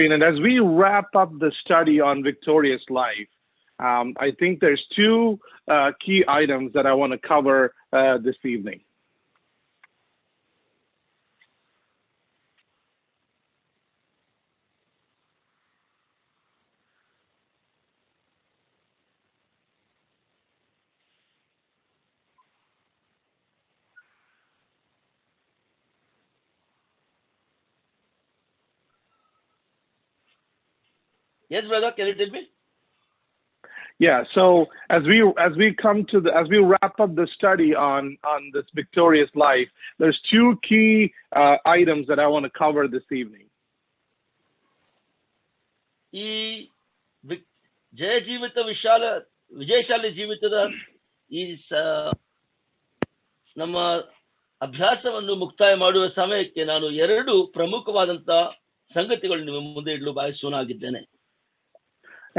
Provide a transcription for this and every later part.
And as we wrap up the study on victorious life, I think there's two key items that I want to cover this evening. Yes, brother, can you tell me? Yeah. So as we wrap up the study on this victorious life, there's two key items that I want to cover this evening. ಈ ಜಯ ಜೀವಿತ ವಿಜಯಶಾಲಿ ಜೀವಿತದ ಈ ನಮ್ಮ ಅಭ್ಯಾಸವನ್ನು ಮುಕ್ತಾಯ ಮಾಡುವ ಸಮಯಕ್ಕೆ ನಾನು ಎರಡು ಪ್ರಮುಖವಾದಂತಹ ಸಂಗತಿಗಳು ನಿಮ್ಮ ಮುಂದೆ ಇಡಲು ಬಯಸುವನಾಗಿದ್ದೇನೆ.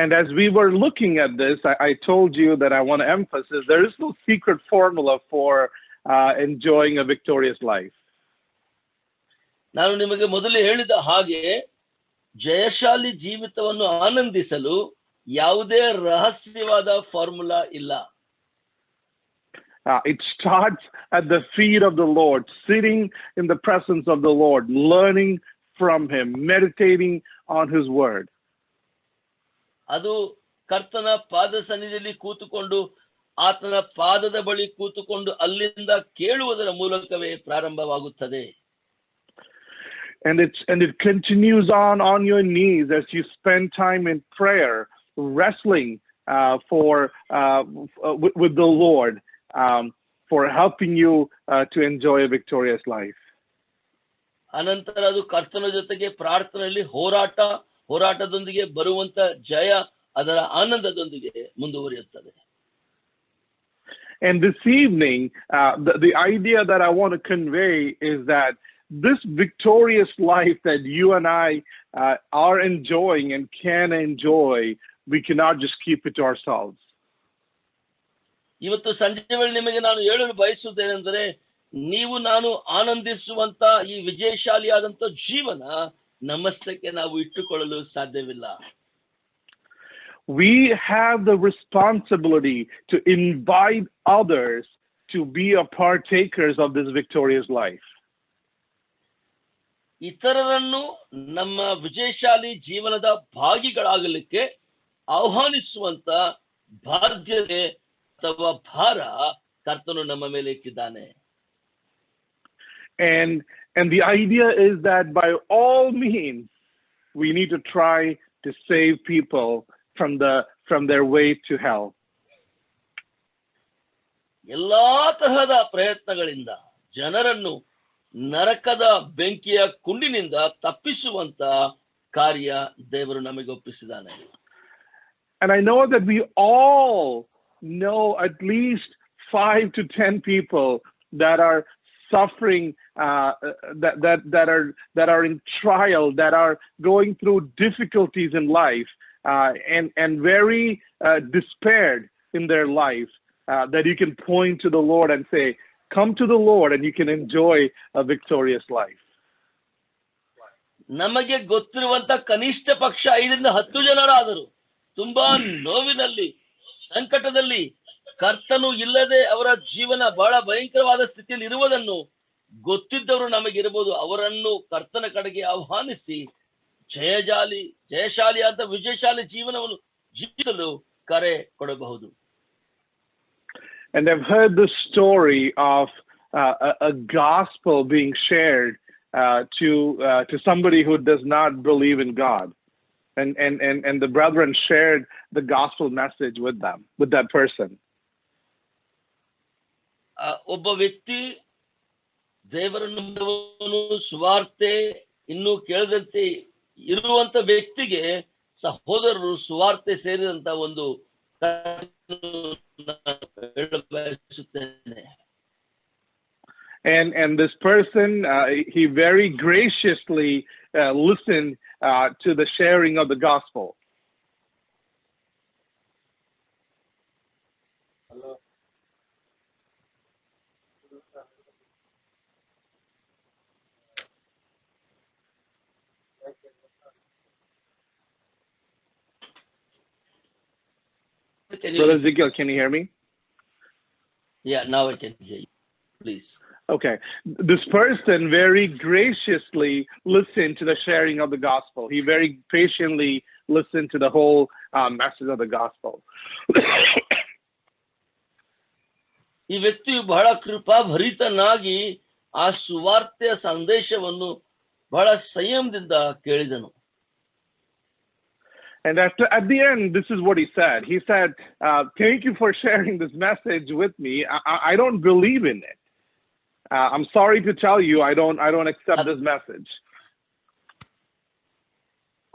And as we were looking at this, I told you that I want to emphasize there is no secret formula for enjoying a victorious life. ನಾನು ನಿಮಗೆ ಮೊದಲೇ ಹೇಳಿದ ಹಾಗೆ ಜಯಶಾಲಿ ಜೀವಿತವನ್ನು ಆನಂದಿಸಲು ಯಾವುದೇ ರಹಸ್ಯವಾದ ಫಾರ್ಮುಲಾ ಇಲ್ಲ. It starts at the feet of the Lord, sitting in the presence of the Lord, learning from Him, meditating on His word. ಅದು ಕರ್ತನ ಪಾದ ಸನ್ನಿಧಿಯಲ್ಲಿ ಕೂತುಕೊಂಡು ಆತನ ಪಾದದ ಬಳಿ ಕೂತುಕೊಂಡು ಅಲ್ಲಿಂದ ಕೇಳುವುದರ ಮೂಲಕವೇ ಪ್ರಾರಂಭವಾಗುತ್ತದೆ. And it continues on your knees as you spend time in prayer, wrestling with the Lord, for helping you to enjoy a victorious life. ಅನಂತರ ಅದು ಕರ್ತನ ಜೊತೆಗೆ ಪ್ರಾರ್ಥನೆಯಲ್ಲಿ ಹೋರಾಟದೊಂದಿಗೆ ಬರುವಂತ ಜಯ ಅದರ ಆನಂದದೊಂದಿಗೆ ಮುಂದುವರಿಯುತ್ತದೆ. And this evening, the idea that I want to convey is that this victorious life that you and I are enjoying and can enjoy, we cannot just keep it to ourselves. ಇವತ್ತು ಸಂಜೆ ವೇಳೆ ನಿಮಗೆ ನಾನು ಹೇಳಲು ಬಯಸುತ್ತೇನೆಂದರೆ, ನೀವು ನಾನು ಆನಂದಿಸುವಂತ ಈ ವಿಜಯಶಾಲಿಯಾದಂತ ಜೀವನ ನಮ್ಮಷ್ಟಕ್ಕೆ ನಾವು ಇಟ್ಟುಕೊಳ್ಳಲು ಸಾಧ್ಯವಿಲ್ಲ. We have the responsibility to invite others to be a partakers of this victorious life. ಇತರರನ್ನು ನಮ್ಮ ವಿಜಯಶಾಲಿ ಜೀವನದ ಭಾಗಿಗಳಾಗಲಿಕ್ಕೆ ಆಹ್ವಾನಿಸುವಂತ ಬಾಧ್ಯತೆ ಅಥವಾ ಭಾರ ಕರ್ತನು ನಮ್ಮ ಮೇಲೆ ಇಟ್ಟಿದ್ದಾನೆ. And the idea is that by all means, we need to try to save people from their way to hell. ಎಲ್ಲಾ ತರಹದ ಪ್ರಯತ್ನಗಳಿಂದ ಜನರನ್ನು ನರಕದ ಬೆಂಕಿಯ ಕುಂಡಿನಿಂದ ತಪ್ಪಿಸುವಂತ ಕಾರ್ಯ ದೇವರು ನಮಗೆ ಒಪ್ಪಿಸಿದ್ದಾನೆ. And I know that we all know at least 5 to 10 people that are suffering, that are in trial, that are going through difficulties in life, and very despaired in their life, that you can point to the Lord and say, come to the Lord and you can enjoy a victorious life. ನಮಗೆ ಗೊತ್ತಿರುವಂತ ಕನಿಷ್ಠ ಪಕ್ಷ 5 ರಿಂದ 10 ಜನರಾದರು ತುಂಬಾ ನೋವಿನಲ್ಲಿ, ಸಂಕಟದಲ್ಲಿ, ಕರ್ತನು ಇಲ್ಲದೆ ಅವರ ಜೀವನ ಬಹಳ ಭಯಂಕರವಾದ ಸ್ಥಿತಿಯಲ್ಲಿ ಇರುವುದನ್ನು ಗೊತ್ತಿದ್ದವರು ನಮಗಿರಬಹುದು. ಅವರನ್ನು ಕರ್ತನ ಕಡೆಗೆ ಆಹ್ವಾನಿಸಿ ಜಯಶಾಲಿ ಅಂತ ವಿಜಯಶಾಲಿ ಜೀವನವನ್ನು ಜೀವಿಸಲು ಕರೆ ಕೊಡಬಹುದು. And I've heard the story of a gospel being shared to somebody who does not believe in God, and the brethren shared the gospel message with that person. ಒಬ್ಬ ವ್ಯಕ್ತಿ ದೇವರನ್ನು ಸುವಾರ್ತೆ ಇನ್ನೂ ಕೇಳದಂತೆ ಇರುವಂತ ವ್ಯಕ್ತಿಗೆ ಸಹೋದರರು ಸುವಾರ್ತೆ ಸೇರಿದಂತ ಒಂದು ಬಯಸುತ್ತೇನೆ. And this person, he very graciously listened to the sharing of the gospel. can Brother you? Ezekiel, can you hear me? Yeah, now I can hear you. Please. Okay. This person very graciously listened to the sharing of the gospel. He very patiently listened to the whole message of the gospel. ಈ ವ್ಯಕ್ತಿಯು ಬಹಳ ಕೃಪಾಭರಿತನಾಗಿ ಆ ಸುವಾರ್ತೆಯ ಸಂದೇಶವನ್ನು ಬಹಳ ಸಂಯಮದಿಂದ ಕೇಳಿದನು. And at the end, this is what he said. He said, thank you for sharing this message with me. I don't believe in it. I'm sorry to tell you, I don't accept this message.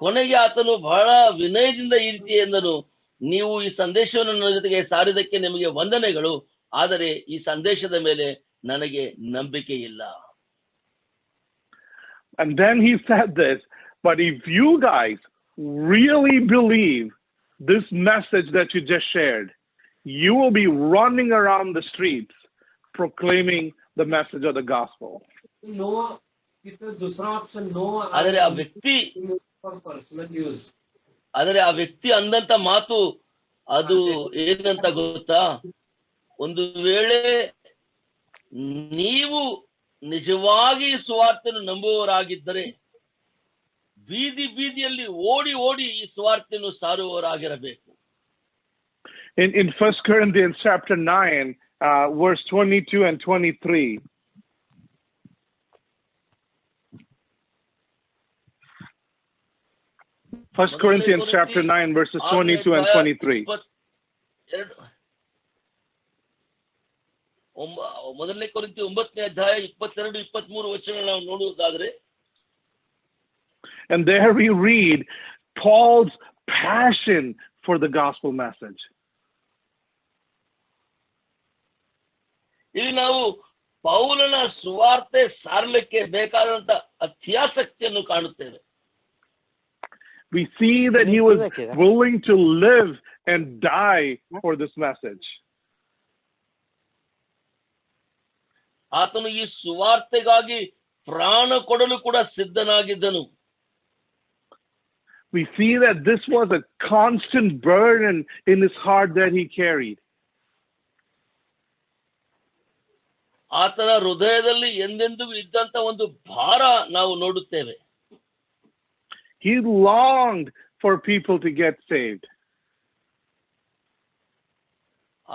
ಕೊನೆಗೆ ಆತನು ಬಹಳ ವಿನಯದಿಂದ ಈ ರೀತಿ ಎಂದನು, ನೀವು ಈ ಸಂದೇಶವನ್ನು ನನ್ನ ಜೊತೆಗೆ ಸಾರಿದಕ್ಕೆ ನಿಮಗೆ ವಂದನೆಗಳು, ಆದರೆ ಈ ಸಂದೇಶದ ಮೇಲೆ ನನಗೆ ನಂಬಿಕೆ ಇಲ್ಲ. And then he said this, but if you guys really believe this message that you just shared, you will be running around the streets proclaiming the message of the gospel. No, दूसरा option no. ಆದರೆ ಆ ವ್ಯಕ್ತಿ ಅಂದಂತ ಮಾತು ಅದು ಏನಂತ ಗೊತ್ತಾ, ಒಂದು ವೇಳೆ ನೀವು ನಿಜವಾಗಿ ಸುವಾರ್ತೆಯನ್ನು ನಂಬುವವರಾಗಿದ್ದರೆ ಬೀದಿ ಬೀದಿಯಲ್ಲಿ ಓಡಿ ಓಡಿ ಈ ಸುವಾರ್ತೆಯನ್ನು ಸಾರುವವರಾಗಿರಬೇಕು. In 1 Corinthians chapter 9, verse 22 and 23. First Corinthians chapter 9, verses 22 and 23. ಮೊದಲನೇ ಕೊರಿಂಥಿ 9ನೇ ಅಧ್ಯಾಯ 22, 23 ವಚನ ನಾವು ನೋಡುವುದಾದ್ರೆ, and there we read Paul's passion for the gospel message. ಇಲ್ಲಿ ನಾವು ಪೌಲನ ಸುವಾರ್ತೆ ಸಾರಲಿಕ್ಕೆ ಬೇಕಾದಂತ ಅತ್ಯಾಸಕ್ತಿಯನ್ನು ಕಾಣುತ್ತೇವೆ. We see that he was willing to live and die for this message. ಆತನು ಈ ಸುವಾರ್ತೆಗಾಗಿ ಪ್ರಾಣ ಕೊಡಲು ಕೂಡ ಸಿದ್ಧನಾಗಿದ್ದನು. We see that this was a constant burden in his heart that he carried. ಆತನ ಹೃದಯದಲ್ಲಿ ಎಂದೆಂದಿಗೂ ಇದ್ದಂತ ಒಂದು ಭಾರ ನಾವು ನೋಡುತ್ತೇವೆ. He longed for people to get saved.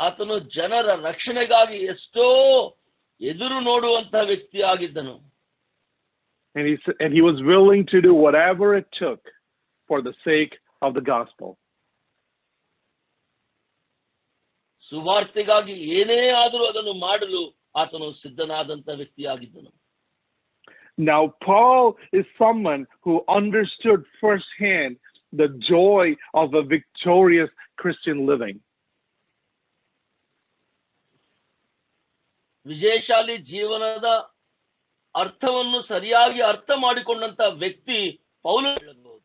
ಆತನು ಜನರ ರಕ್ಷಣೆಗಾಗಿ ಎಷ್ಟೋ ಎದುರು ನೋಡುವಂತಹ ವ್ಯಕ್ತಿ ಆಗಿದ್ದನು. And he was willing to do whatever it took for the sake of the gospel. ಸುವಾರ್ತೆಗಾಗಿ ಏನೇ ಆದರೂ ಅದನ್ನು ಮಾಡಲು ಆತನು ಸಿದ್ಧನಾದಂತ ವ್ಯಕ್ತಿಯಾಗಿದ್ದನು. Now Paul is someone who understood firsthand the joy of a victorious Christian living. ವಿಜಯಶಾಲಿ ಜೀವನದ ಅರ್ಥವನ್ನು ಸರಿಯಾಗಿ ಅರ್ಥ ಮಾಡಿಕೊಂಡಂತ ವ್ಯಕ್ತಿ ಪೌಲನು ಹೇಳಬಹುದು.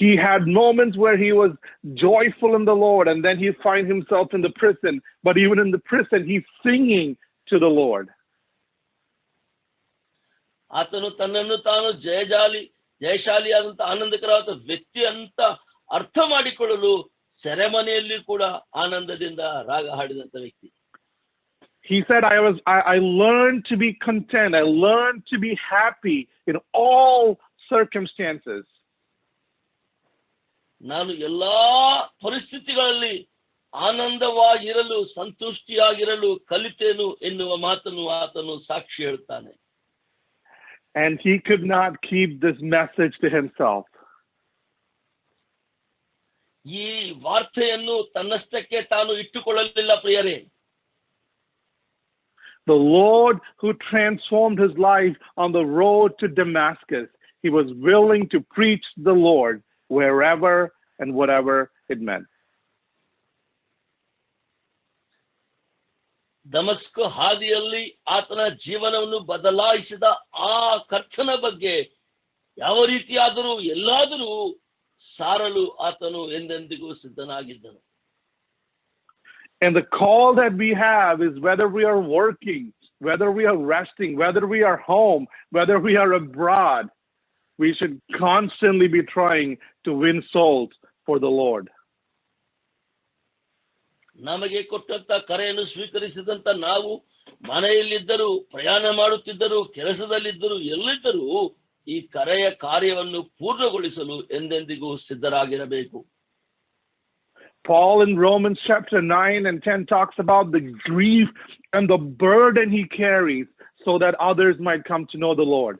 He had moments where he was joyful in the Lord, and then he find himself in the prison. But even in the prison, he's singing to the Lord. ಆತನು ತನ್ನನ್ನು ತಾನು ಜಯಶಾಲಿ ಆದಂತ ಆನಂದಕರವಾದ ವ್ಯಕ್ತಿ ಅಂತ ಅರ್ಥ ಮಾಡಿಕೊಳ್ಳಲು ಸೆರೆಮನೆಯಲ್ಲಿ ಕೂಡ ಆನಂದದಿಂದ ರಾಗ ಹಾಡಿದಂತ ವ್ಯಕ್ತಿ. He said, I learned to be content. I learned to be happy in all circumstances. ನಾನು ಎಲ್ಲಾ ಪರಿಸ್ಥಿತಿಗಳಲ್ಲಿ ಆನಂದವಾಗಿರಲು ಸಂತುಷ್ಟಿಯಾಗಿರಲು ಕಲಿತೇನು ಎನ್ನುವ ಮಾತನ್ನು ಆತನು ಸಾಕ್ಷಿ ಹೇಳುತ್ತಾನೆ. And he could not keep this message to himself. ಈ ವಾರ್ತೆಯನ್ನು ತನ್ನಷ್ಟಕ್ಕೆ ತಾನು ಇಟ್ಟುಕೊಳ್ಳಲಿಲ್ಲ ಪ್ರಿಯರೇ. The Lord who transformed his life on the road to Damascus, he was willing to preach the Lord wherever and whatever it meant. ದಮಸ್ಕ ಹಾದಿಯಲ್ಲಿ ಆತನ ಜೀವನವನ್ನು ಬದಲಾಯಿಸಿದ ಆ ಕರ್ತನ ಬಗ್ಗೆ ಯಾವ ರೀತಿಯಾದರೂ ಎಲ್ಲಾದರೂ ಸಾರಲು ಆತನು ಎಂದೆಂದಿಗೂ ಸಿದ್ಧನಾಗಿದ್ದನು. And the call that we have is whether we are working, whether we are resting, whether we are home, whether we are abroad, we should constantly be trying to win souls for the Lord. ನಮಗೆ ಕೊಟ್ಟಂತ ಕರೆಯನ್ನು ಸ್ವೀಕರಿಸಿದಂತ ನಾವು ಮನೆಯಲ್ಲಿದ್ದರೂ, ಪ್ರಯಾಣ ಮಾಡುತ್ತಿದ್ದರೂ, ಕೆಲಸದಲ್ಲಿದ್ದರೂ, ಎಲ್ಲಿದ್ದರೂ ಈ ಕರೆಯ ಕಾರ್ಯವನ್ನು ಪೂರ್ಣಗೊಳಿಸಲು ಎಂದೆಂದಿಗೂ ಸಿದ್ಧರಾಗಿರಬೇಕು. Paul in Romans chapter 9 and 10 talks about the grief and the burden he carries so that others might come to know the Lord.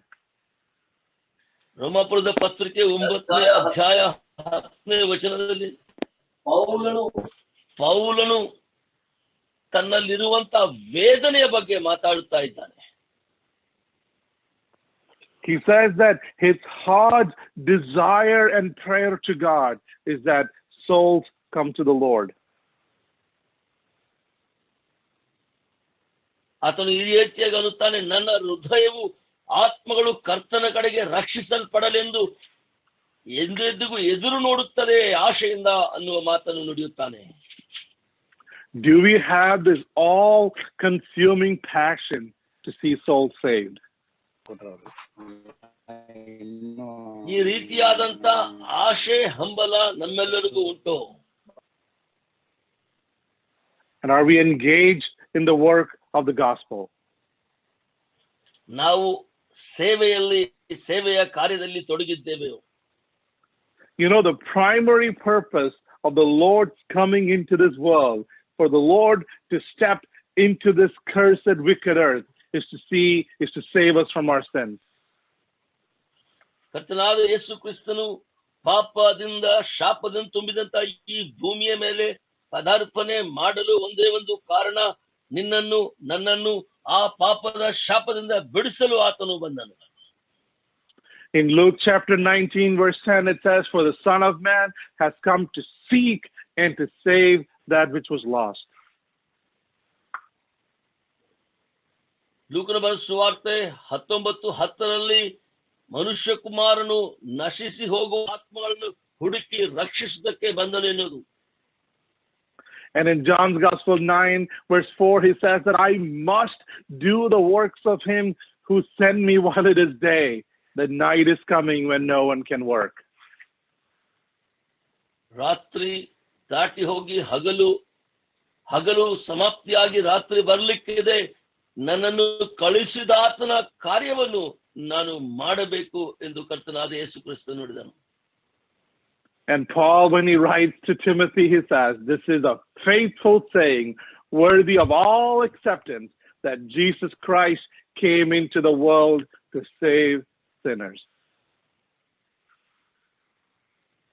ರೋಮಾಪುರದ ಪತ್ರಿಕೆ 9ನೇ ಅಧ್ಯಾಯ 10ನೇ ವಚನದಲ್ಲಿ ಪೌಲನು ತನ್ನಲ್ಲಿರುವಂತ ವೇದನೆಯ ಬಗ್ಗೆ ಮಾತಾಡುತ್ತಾ ಇದ್ದಾನೆ. He says that his heart's desire and prayer to God is that souls come to the Lord. ಆತನು ಈ ರೀತಿಯಾಗಿ ಅನ್ನುತ್ತಾನೆ, ನನ್ನ ಹೃದಯವು ಆತ್ಮಗಳು ಕರ್ತನ ಕಡೆಗೆ ರಕ್ಷಿಸಲ್ಪಡಲೆಂದು ಎಂದೆಂದಿಗೂ ಎದುರು ನೋಡುತ್ತದೆ ಆಶೆಯಿಂದ ಅನ್ನುವ ಮಾತನ್ನು ನುಡಿಯುತ್ತಾನೆ. Do we have this all-consuming passion to see souls saved? ಈ ರೀತಿಯಾದಂತ ಆಶೆ ಹಂಬಲ ನಮ್ಮೆಲ್ಲರಿಗೂ ಉಂಟು. And are we engaged in the work of the gospel? ನಾವು ಸೇವೆಯ ಕಾರ್ಯದಲ್ಲಿ ತೊಡಗಿದ್ದೇವೆ. You know, the primary purpose of the Lord's coming into this world, for the Lord to step into this cursed, wicked earth, is to save us from our sins. ಕರ್ತನಾದ ಯೇಸು ಕ್ರಿಸ್ತನು ಪಾಪದಿಂದ ಶಾಪದಿಂದ ತುಂಬಿದಂತ ಈ ಭೂಮಿಯ ಮೇಲೆ ಪದಾರ್ಪಣೆ ಮಾಡಲು ಒಂದೇ ಒಂದು ಕಾರಣ, ನಿನ್ನನ್ನು ನನ್ನನ್ನು ಆ ಪಾಪದ ಶಾಪದಿಂದ ಬಿಡಿಸಲು ಆತನು ಬಂದನು. In Luke chapter 19 verse 10 it says, for the Son of Man has come to seek and to save that which was lost. ಲೂಕನ ಬರೆದ ಸುವಾರ್ತೆ 19:10 ಮನುಷ್ಯ ಕುಮಾರನು ನಶಿಸಿ ಹೋಗುವ ಆತ್ಮಗಳನ್ನು ಹುಡುಕಿ ರಕ್ಷಿಸುವುದಕ್ಕೆ ಬಂದನು ಎನ್ನುವುದು. And in John's Gospel 9 verse 4 he says that I must do the works of him who sent me while it is day. The night is coming when no one can work. ರಾತ್ರಿ ದಾಟಿ ಹೋಗಿ ಹಗಲು ಸಮಾಪ್ತಿಯಾಗಿ ರಾತ್ರಿ ಬರ್ಲಿಕ್ಕಿದೆ. ನನ್ನನ್ನು ಕಳುಹಿಸಿದ ಆತನ ಕಾರ್ಯವನ್ನು ನಾನು ಮಾಡಬೇಕು ಎಂದು ಕರ್ತನಾದ ಯೇಸು ಕ್ರಿಸ್ತ ನುಡಿದನು. And Paul, when he writes to Timothy, he says, this is a faithful saying, worthy of all acceptance, that Jesus Christ came into the world to save sinners.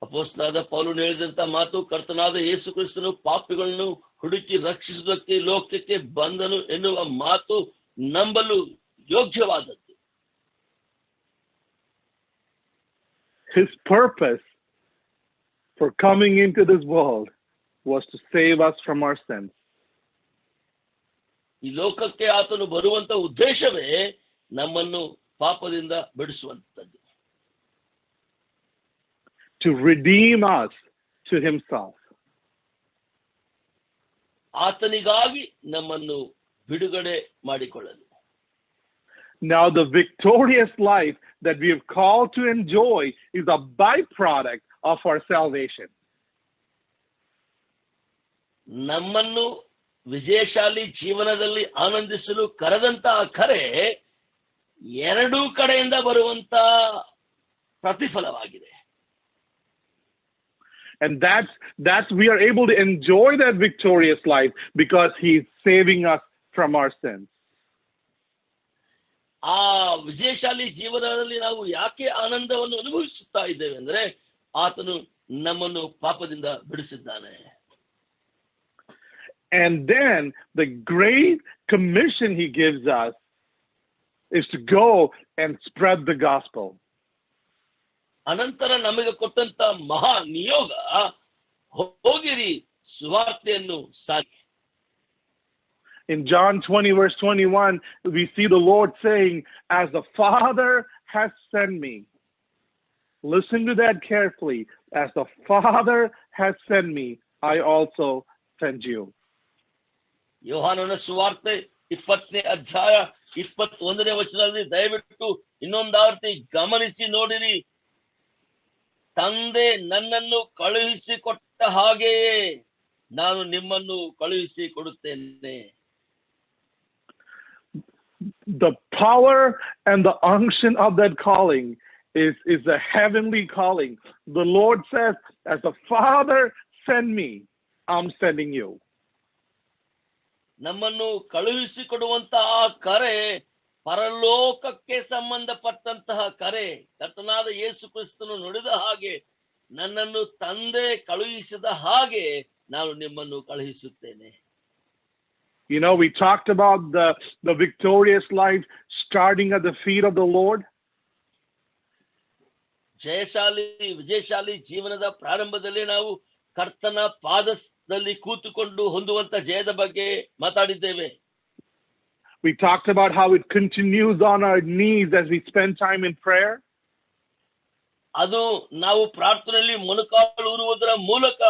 ಅಪೊಸ್ತಲನಾದ ಪೌಲನು ಹೇಳಿದಂತ ಮಾತು, ಕರ್ತನಾದ ಯೇಸು ಕ್ರಿಸ್ತನು ಪಾಪಿಗಳನ್ನು ಹುಡುಕಿ ರಕ್ಷಿಸುವುದಕ್ಕೆ ಲೋಕಕ್ಕೆ ಬಂದನು ಎನ್ನುವ ಮಾತು ನಂಬಲು ಯೋಗ್ಯವಾದದ್ದು. His purpose for coming into this world was to save us from our sins. ಈ ಲೋಕಕ್ಕೆ ಆತನು ಬರುವಂತ ಉದ್ದೇಶವೇ ನಮ್ಮನ್ನು ಪಾಪದಿಂದ ಬಿಡಿಸುವಂತದ್ದು. To redeem us to himself. ಆತನಿಗಾಗಿ ನಮ್ಮನ್ನು ಬಿಡುಗಡೆ ಮಾಡಿಕೊಳ್ಳಲು. Now the victorious life that we have called to enjoy is a byproduct of our salvation. ನಮ್ಮನ್ನು ವಿಜಯಶಾಲಿ ಜೀವನದಲ್ಲಿ ಆನಂದಿಸಲು ಕರೆದಂತ ಕರೆ ಎರಡೂ ಕಡೆಯಿಂದ ಬರುವಂತ ಪ್ರತಿಫಲವಾಗಿದೆ. And that's we are able to enjoy that victorious life because he's saving us from our sins. ಆ ವಿಜಯಶಾಲಿ ಜೀವನದಲ್ಲಿ ನಾವು ಯಾಕೆ ಆನಂದವನ್ನು ಅನುಭವಿಸುತ್ತಾ ಇದ್ದೇವೆ ಅಂದ್ರೆ, ಆತನು ನಮ್ಮನ್ನು ಪಾಪದಿಂದ ಬಿಡಿಸಿದ್ದಾನೆ. And then the great commission he gives us is to go and spread the gospel. ಅನಂತರ ನಮಗೆ ಕೊಟ್ಟಂತ ಮಹಾ ನಿಯೋಗ, ಹೋಗಿರಿ ಸುವಾರ್ತೆಯನ್ನು ಸಾಗಿ. In John 20 verse 21, we see the Lord saying, as the Father has sent me. Listen to that carefully. As the Father has sent me, I also send you. ಯೋಹಾನನ ಸುವಾರ್ತೆ 20ನೇ ಅಧ್ಯಾಯ 21ನೇ ವಚನದಲ್ಲಿ ದಯವಿಟ್ಟು ಇನ್ನೊಂದಾವರ್ತಿ ಗಮನಿಸಿ ನೋಡಿರಿ. ತಂದೆ ನನ್ನನ್ನು ಕಳುಹಿಸಿಕೊಟ್ಟ ಹಾಗೆಯೇ ನಾನು ನಿಮ್ಮನ್ನು ಕಳುಹಿಸಿ ಕೊಡುತ್ತೇನೆ. The power and the unction of that calling is a heavenly calling. The Lord says, as the Father sent me, I'm sending you. ನಮ್ಮನ್ನು ಕಳುಹಿಸಿಕೊಡುವಂತಹ ಕರೆ ಪರಲೋಕಕ್ಕೆ ಸಂಬಂಧಪಟ್ಟಂತಹ ಕರೆ. ಕರ್ತನಾದ ಯೇಸು ಕ್ರಿಸ್ತನು ನುಡಿದ ಹಾಗೆ, ನನ್ನನ್ನು ತಂದೆ ಕಳುಹಿಸಿದ ಹಾಗೆ ನಾನು ನಿಮ್ಮನ್ನು ಕಳುಹಿಸುತ್ತೇನೆ. You know, we talked about the victorious life starting at the feet of the Lord. ವಿಜಯಶಾಲಿ ಜೀವನದ ಪ್ರಾರಂಭದಲ್ಲಿ ನಾವು ಕರ್ತನ ಪಾದದಲ್ಲಿ ಕೂತುಕೊಂಡು ಹೊಂದುವಂತ ಜಯದ ಬಗ್ಗೆ ಮಾತಾಡಿದ್ದೇವೆ. We talked about how it continues on our knees as we spend time in prayer. ಅದು ನಾವು ಪ್ರಾರ್ಥನೆಯಲ್ಲಿ ಮೊಣಕಾಲೂರುವುದರ ಮೂಲಕ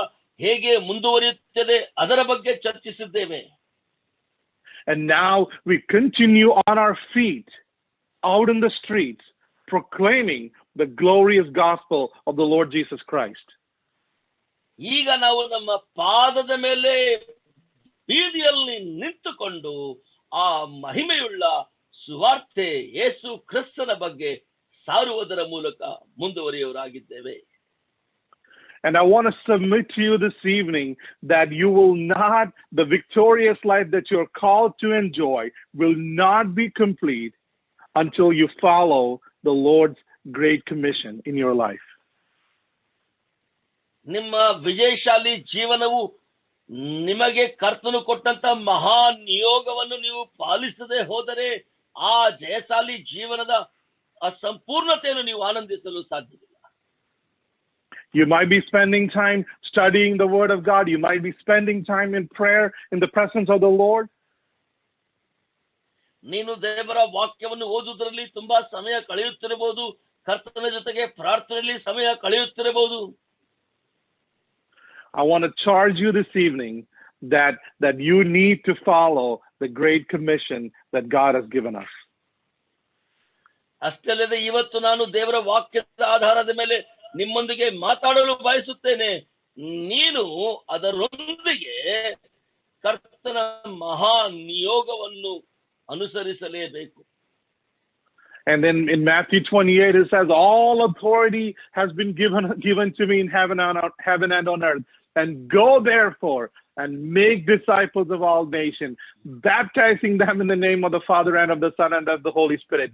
ಹೇಗೆ ಮುಂದುವರಿಯುತ್ತದೆ ಅದರ ಬಗ್ಗೆ ಚರ್ಚಿಸಿದ್ದೇವೆ. And now we continue on our feet out in the streets proclaiming the glorious gospel of the Lord Jesus Christ. ಈಗ ನಾವು ನಮ್ಮ ಪಾದದ ಮೇಲೆ ಬೀದಿಯಲ್ಲಿ ನಿಂತುಕೊಂಡು ಆ ಮಹಿಮೆಯುಳ್ಳ ಸುವಾರ್ತೆ ಯೇಸು ಕ್ರಿಸ್ತನ ಬಗ್ಗೆ ಸಾರುವುದರ ಮೂಲಕ ಮುಂದುವರಿಯುವವರಾಗಿದ್ದೇವೆ. And I want to submit to you this evening that you will not, the victorious life that you're called to enjoy will not be complete until you follow the Lord's great commission in your life. ನಿಮ್ಮ ವಿಜಯಶಾಲಿ ಜೀವನವು ನಿಮಗೆ ಕರ್ತನು ಕೊಟ್ಟಂತ ಮಹಾನ್ ನಿಯೋಗವನ್ನು ನೀವು ಪಾಲಿಸದೆ ಹೋದರೆ ಆ ಜಯಶಾಲಿ ಜೀವನದ ಸಂಪೂರ್ಣತೆಯನ್ನು ನೀವು ಆನಂದಿಸಲು ಸಾಧ್ಯವಿಲ್ಲ. You might be spending time studying the Word of God. You might be spending time in prayer in the presence of the Lord. ನೀನು ದೇವರ ವಾಕ್ಯವನ್ನು ಓದುವುದರಲ್ಲಿ ತುಂಬಾ ಸಮಯ ಕಳೆಯುತ್ತಿರಬಹುದು. ಕರ್ತನ ಜೊತೆಗೆ ಪ್ರಾರ್ಥನೆಯಲ್ಲಿ ಸಮಯ ಕಳೆಯುತ್ತಿರಬಹುದು. I want to charge you this evening that you need to follow the great commission that God has given us. ಅಷ್ಟೇ ಅಲ್ಲದೆ ಇವತ್ತು ನಾನು ದೇವರ ವಾಕ್ಯದ ಆಧಾರದ ಮೇಲೆ ನಿಮ್ಮೊಂದಿಗೆ ಮಾತಾಡಲು ಬಯಸುತ್ತೇನೆ. ನೀನು ಅದರೊಂದಿಗೆ ಕರ್ತನ ಮಹಾನ್ ನಿಯೋಗವನ್ನು ಅನುಸರಿಸಲೇಬೇಕು. And then in Matthew 28 it says, all authority has been given to me in heaven and on earth. And go therefore and make disciples of all nations, baptizing them in the name of the Father and of the Son and of the Holy Spirit,